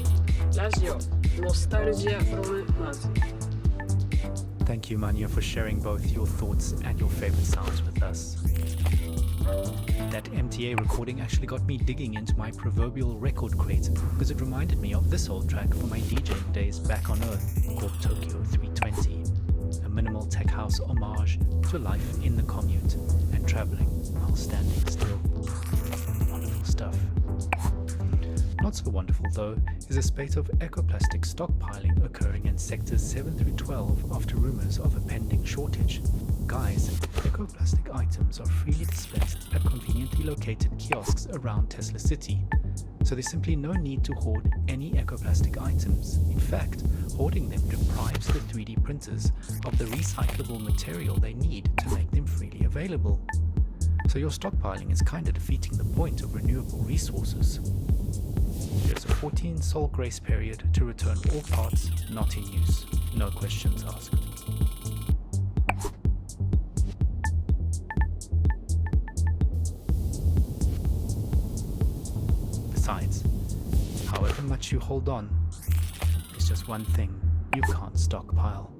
O: ラジオノスタルジア from Mars.
C: Thank you, Manya, for sharing both your thoughts and your favorite sounds with us. That MTA recording actually got me digging into my proverbial record crate because it reminded me of this old track from my DJing days back on Earth called Tokyo 320, a minimal tech house homage to life in the commute and traveling while standing still. Wonderful stuff. Not so wonderful, though, is a spate of ecoplastic stockpiling occurring in sectors 7 through 12 after rumors of a pending shortage. Guys, ecoplastic items are freely dispensed at conveniently located kiosks around Tesla City, so there's simply no need to hoard any ecoplastic items. In fact, hoarding them deprives the 3D printers of the recyclable material they need to make them freely available. So your stockpiling is kinda defeating the point of renewable resources. There's a 14-sol grace period to return all parts not in use. No questions asked. Besides, however much you hold on, there's just one thing you can't stockpile.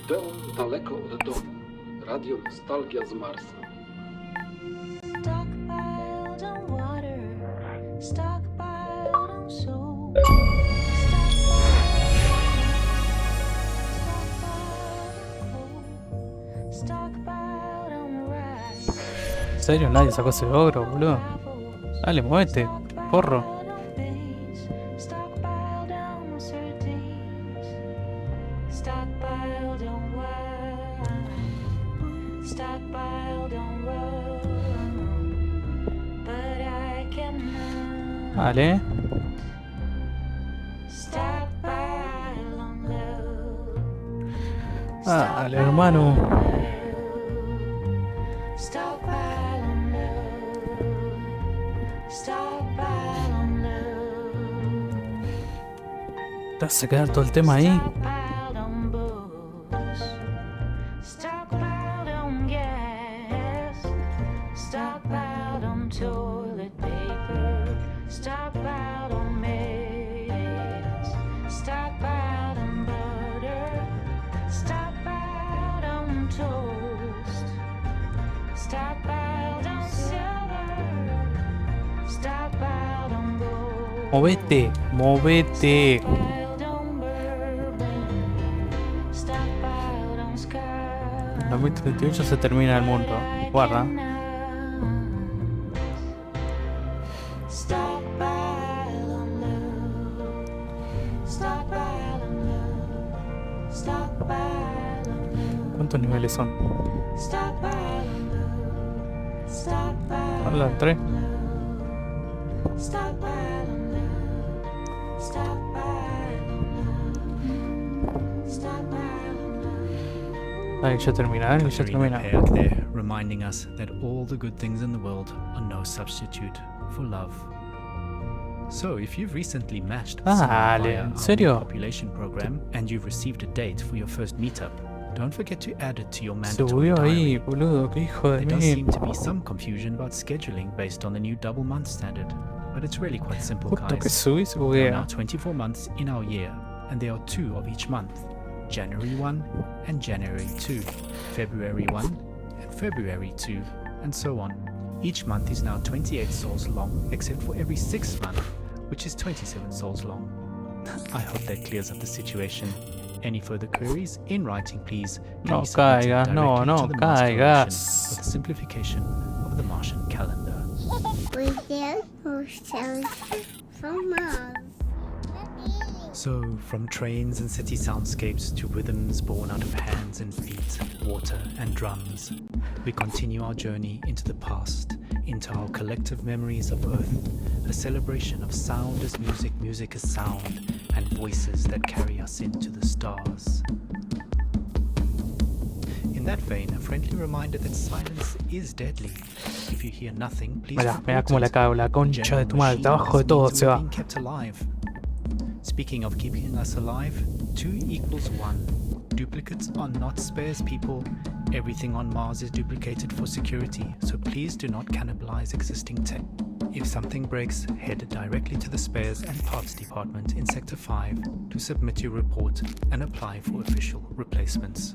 S: Dom daleko od domu. Radio Nostalgia z Marsa.
R: Stockpiled on water, stockpiled on soul. Stockpiled on rice.
A: ¿En serio? Nadie sacó ese ogro, boludo. Dale, muévete, porro.
R: Stockpiled on sardines. Stockpiled on wine. Stockpiled on rum. But I cannot.
A: Vale.
R: Stockpile on love.
A: Dale, hermano.
R: Stockpile on love. Stockpile on love.
A: ¿Te vas a quedar todo el tema ahí?
R: Stockpiled on books. Stockpiled on gas. Stockpiled on toilet paper. Stockpiled on maize. Stockpiled on butter. Stockpiled on toast. Stockpiled on silver. Stockpiled on gold.
A: Movete, movete.
R: Stockpiled on bourbon. Stockpiled on sky.
A: En 2038 se termina el mundo. Guarda.
R: Stockpile on love. Stockpile on love. Stockpile on love.
A: ¿Cuántos niveles son?
R: Stockpile on love. Stockpile.
A: Hola, 3.
R: Stockpile on love. Stockpile on love. Stockpile on love.
A: Ay, ya termina, ya termina.
C: Pair there, reminding us that all the good things in the world are no substitute for love. So, if you've recently matched someone
A: Dale,
C: via
A: ¿en
C: our
A: serio?
C: population program and you've received a date for your first meetup, don't forget to add it to your
A: Se
C: mandatory
A: subió ahí,
C: diary.
A: boludo, qué hijo de
C: There does
A: mí.
C: seem to be some confusion about scheduling based on the new double month standard, but it's really quite simple,
A: Justo que
C: guys.
A: subí se
C: There are now
A: buguea.
C: 24 months in our year, and there are 2 of each month, January 1 and January 2, February 1 and February 2, and so on. Each month is now 28 sols long, except for every 6th month, which is 27 sols long. I hope that clears up the situation. Any further queries, in writing please, can
A: No
C: be submitted
A: caigas, no,
C: directly
A: no
C: to the Master Edition
A: caigas.
C: with a simplification of the Martian calendar. So, from trains and city soundscapes to rhythms born out of hands and feet, water and drums, we continue our journey into the past, into our collective memories of Earth, a celebration of sound as music, music as sound, and voices that carry us into the stars. In that vein, a friendly reminder that silence is deadly. If you hear nothing, please
A: Mirá, mirá
C: report
A: cómo la
C: it.
A: cago, la
C: The
A: concha de
C: general
A: tu madre,
C: machine
A: abajo de
C: means
A: todo se
C: we're
A: va.
C: being kept alive. Speaking of keeping us alive, 2 equals 1.
T: duplicates are not spares, people. Everything on Mars is duplicated for security, so please do not cannibalize existing tech. If something breaks, head directly to the spares and parts department in Sector 5 to submit your report and apply for official replacements.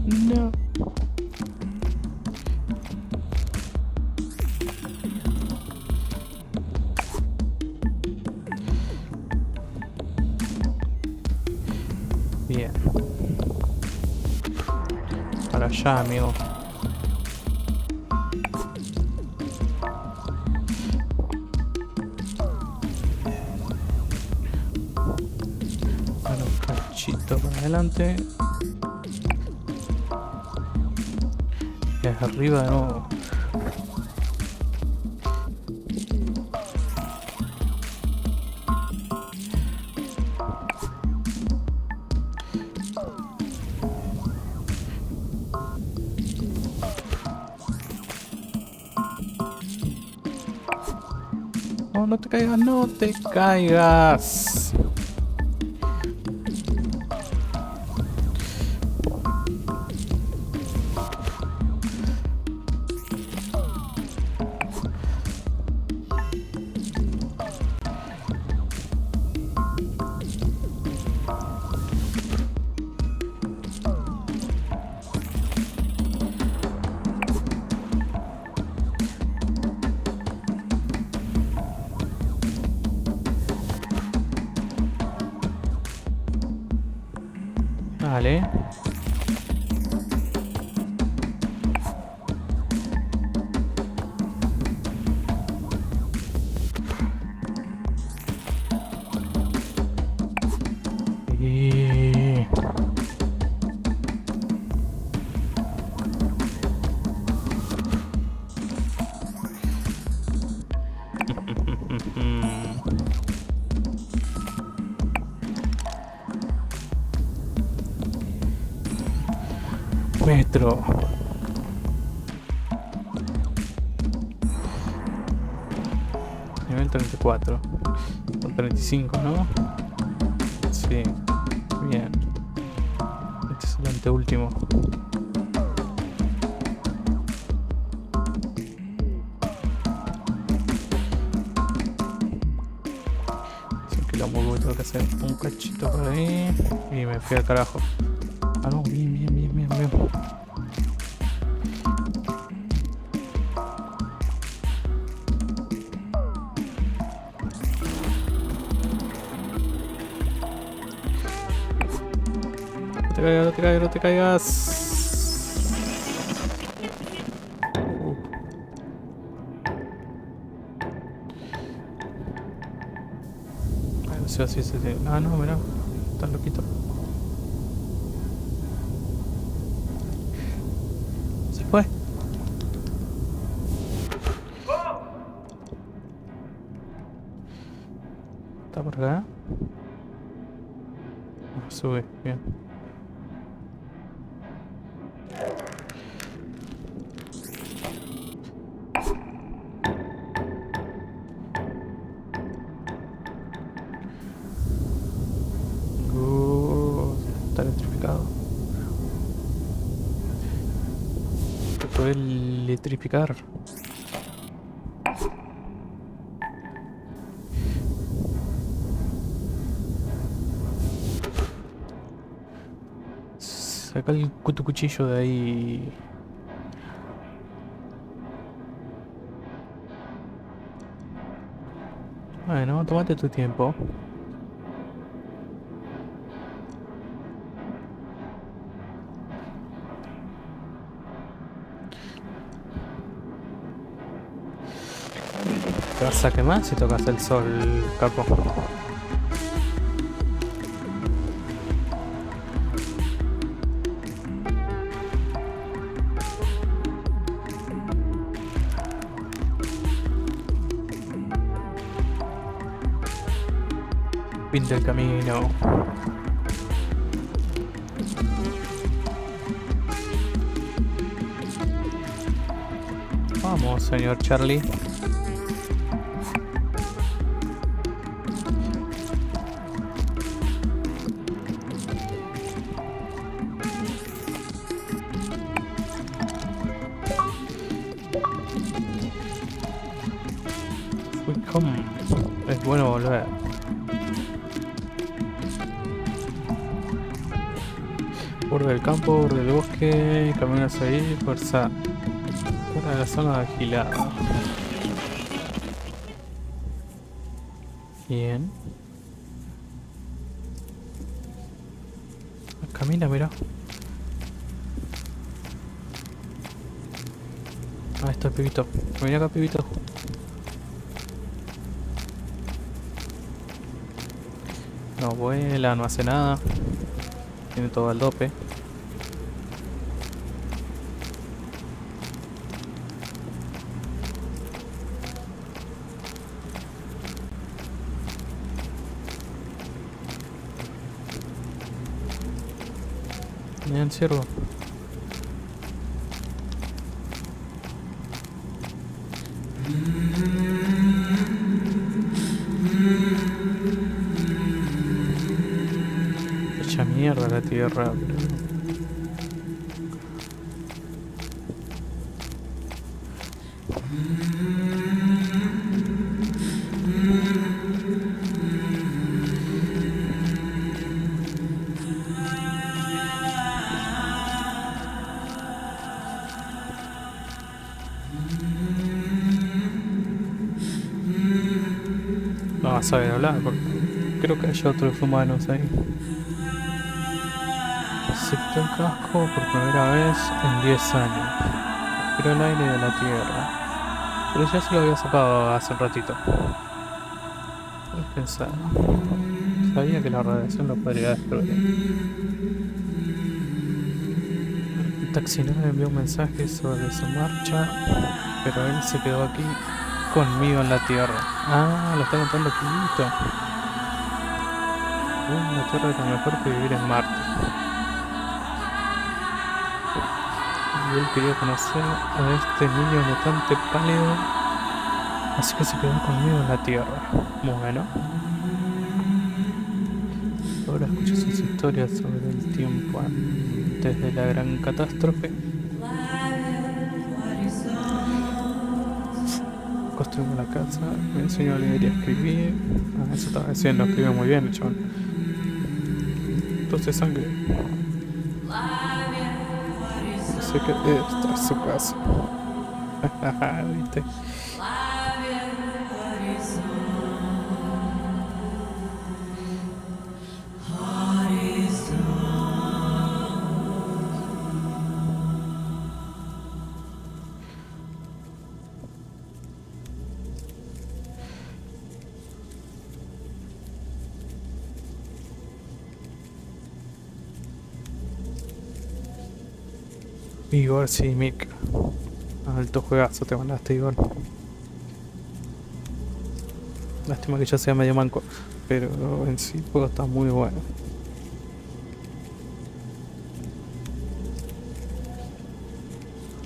A: No. Bien. Para allá, amigo. Bueno, un cachito para adelante. Y hacia arriba de nuevo. No, no te caigas, no te caigas. Vale. Y... Metro. Nivel 34. O 35, ¿no? Sí. Bien. Este es el anteúltimo. Así que lo muevo, tengo que hacer un cachito por ahí. Y me fui al carajo. Ah, no, bien, bien, bien, bien, bien. No te caigas, no te caigas, no te caigas. Ay, no sé así se tiene. Ah, no, mirá. Estás loquito. Se fue. Está por acá. Ah, sube, bien. Está electrificado. Se puede electrificar. Saca el cuchillo de ahí. Bueno, tómate tu tiempo. Te vas a quemar si tocas el sol, capo. Pinta el camino. Vamos, señor Charlie. Es bueno volver. Borde del campo, borde del bosque, caminas ahí, fuerza fuera de la zona vigilada. Bien. Camina, mira. Ahí está el pibito. Vení acá, pibito. No vuela, no hace nada. Tiene todo al dope. Bien, ciervo. Hecha mierda la tierra. No vas a saber hablar porque creo que hay otros humanos ahí. Acepto el casco por primera vez en 10 años. Respiro el aire de la tierra. Pero ya se lo había sacado hace un ratito. Puedes pensar. Sabía que la radiación lo podría destruir. El taxinero envió un mensaje sobre su marcha, pero él se quedó aquí conmigo en la tierra. Ah, lo está contando Pibito. La tierra era mejor que vivir en Marte. Y él quería conocer a este niño mutante pálido, así que se quedó conmigo en la tierra. Bueno. Ahora escucho sus historias sobre el tiempo antes de la gran catástrofe. Construimos la casa, me enseñó a leer y a escribir. Ah, eso estaba diciendo, escribe muy bien, chabón. Entonces sangre. Sé que esta es su casa. ¿Viste? Igor, sí, Mick. Alto juegazo te mandaste, Igor. Lástima que ya sea medio manco, pero en sí el juego está muy bueno.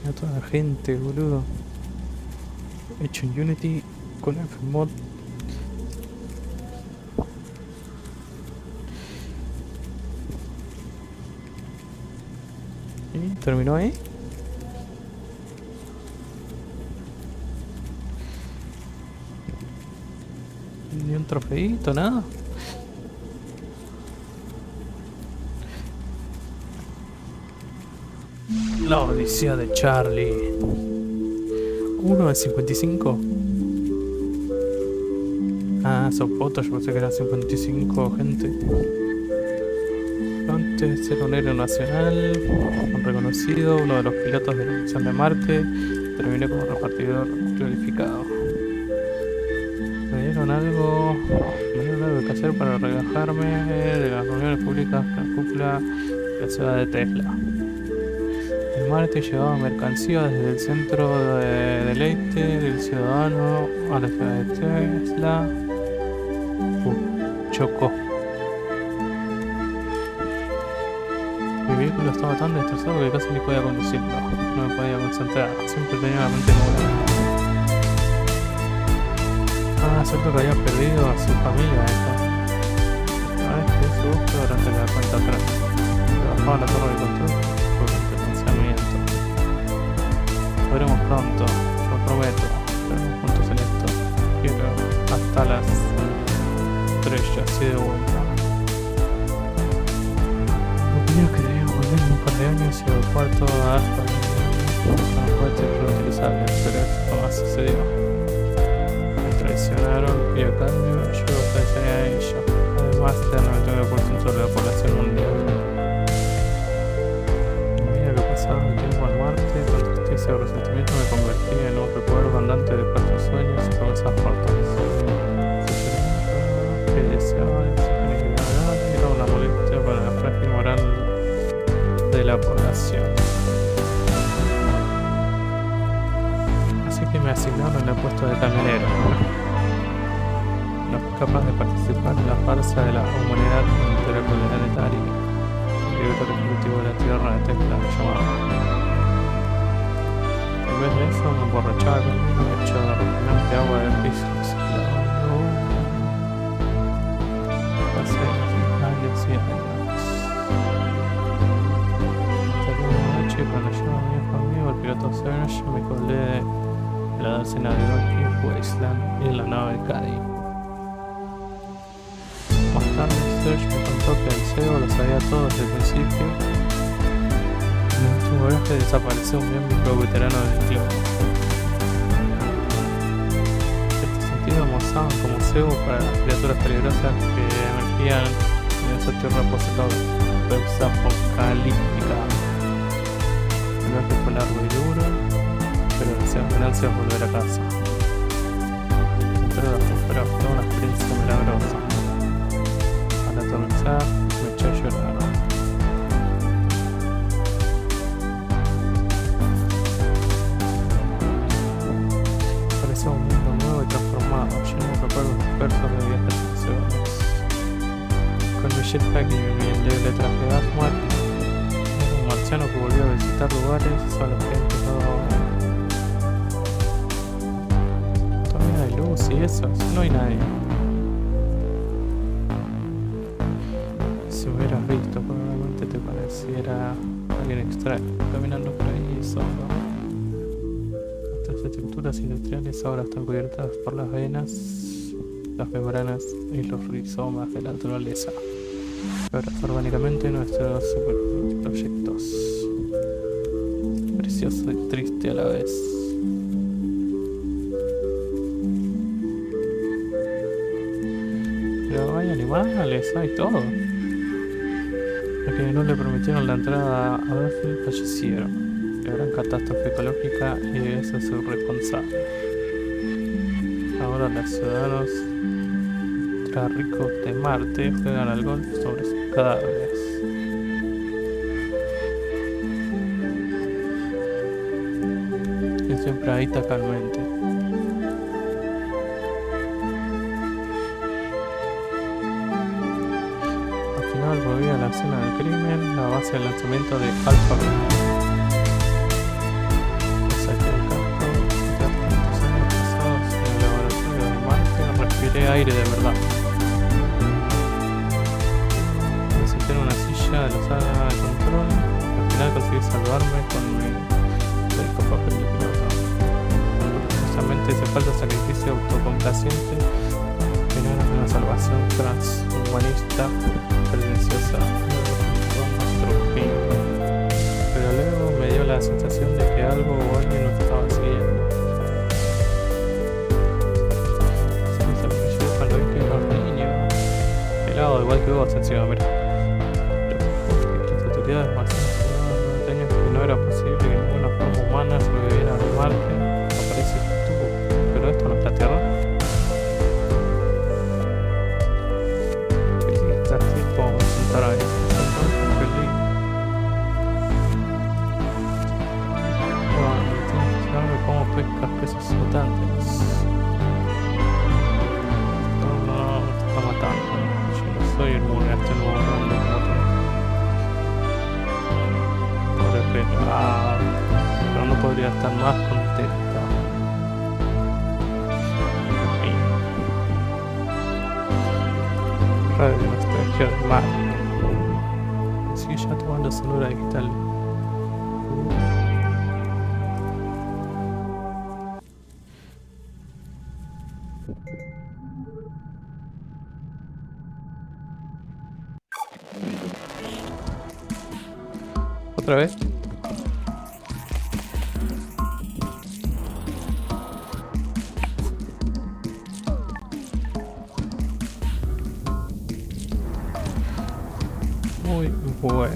A: Mira toda la gente, boludo. Hecho en Unity con Fmod. ¿Y terminó ahí? Ni un trofeito, nada. La odisea de Charlie. 1 de 55. Ah, son fotos, yo pensé que eran 55 gente. Antes era un héroe nacional, un reconocido, uno de los pilotos de la misión de Marte. Terminé como repartidor glorificado. Me dieron algo que hacer para relajarme de las reuniones públicas con la cúpula de la ciudad de Tesla. En Marte llevaba mercancía desde el centro de deleite del ciudadano a la ciudad de Tesla. Chocó. vehículo estaba tan destrozado que casi ni podía conducirlo. No me podía concentrar, siempre tenía la mente nublada. Ah, cierto que había perdido a su familia, esto. A vez que su búsqueda durante la cuenta atrás. Trabajaba en la torre de control por el pensamiento. Lo veremos pronto, lo prometo. Estaremos juntos en esto. Quiero hasta las estrellas y de vuelta. Opino que debía volver en un par de años y evacuar toda Aspa con los cohetes reutilizables, pero esto jamás sucedió. Me traicionaron y a cambio yo traicioné a ella. Además del 99% de la población mundial. A medida que pasaba el tiempo en Marte, con tristeza y resentimiento me convertí en un recuerdo andante de cuatro sueños y promesas rotas. Que deseaba era una molestia para la frágil moral de la población. Así que me asignaron el puesto de camionero. No fui capaz de participar en la farsa de la humanidad interplanetaria. El director ejecutivo de la Tierra de Tesla me llamaba. En vez de eso me emborrachaba con vino hecho de refinante agua de piso reciclado. Pasé años y años. Hasta que una noche cuando yo venía conmigo el piloto Serge me colé de la dársena de Wasteland y en la nave de Caddy. Más tarde Serge me contó que el CEO lo sabía todo desde el principio. En el último viaje desapareció un miembro veterano del club. En este sentido mostraban como cebo para las criaturas peligrosas que emergían en esa tierra post-apocalíptica. El viaje fue largo y duro, pero desean ganancias volver a casa. Entrar a la atmósfera fue una experiencia milagrosa. Al aterrizar me eché a llorar. Parecía un mundo nuevo y transformado, lleno de recuerdos dispersos de viajes sucesivos. Con mi jetpack y mi endeble traje de asma, era un marciano que volvió a visitar lugares a los que empezado. Todavía hay luz y eso, no hay nadie. Si me hubieras visto, probablemente te pareciera alguien extraño, caminando por ahí solo. Nuestras estructuras industriales ahora están cubiertas por las venas, las membranas y los rizomas de la naturaleza. Abrazar orgánicamente nuestros proyectos. Precioso y triste a la vez. Pero hay animales, hay todo. Los que no le permitieron la entrada a Battlefield fallecieron. La gran catástrofe ecológica y ese es su responsable. Ahora los ciudadanos ricos de Marte juegan al golf sobre sus cadáveres. Y siempre ahí tacalmente. Al final volví a la escena del crimen, la base del lanzamiento de Alphabet. Me saqué el casco, tras tantos años pasados en el laboratorio de Marte, respiré aire de verdad. En una silla de la sala de control, al final conseguí salvarme con mi rico papel de piloto. Precisamente ese falso sacrificio autocomplaciente que no era una salvación transhumanista pretenciosa de nuestro fin. Pero luego me dio la sensación de que algo o alguien nos estaba siguiendo. Se me sorprendió cuando vi que era un niño pelado igual que vos encima, mira. Marcianos que no era posible que ninguna forma humana sobreviviera en Marte. Aparece tú, pero esto no es la Tierra. Feliz de estar así como sentar ahí. Feliz. Bueno, tienes que enseñarme cómo pescas peces flotantes. No, me está matando. Yo no soy inmune a este nuevo. Radio Nostalgia del Mar. Sigue ya tomando sonora digital. ¿Otra vez? Muy bueno.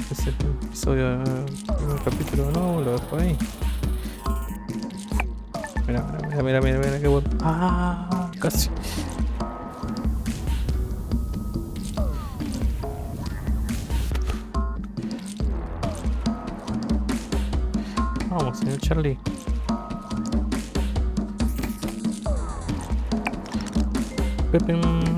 A: Ese episodio, el capítulo no, lo dejo ahí. Mira, qué bueno. Ah, casi. Vamos, señor Charlie. Pepín.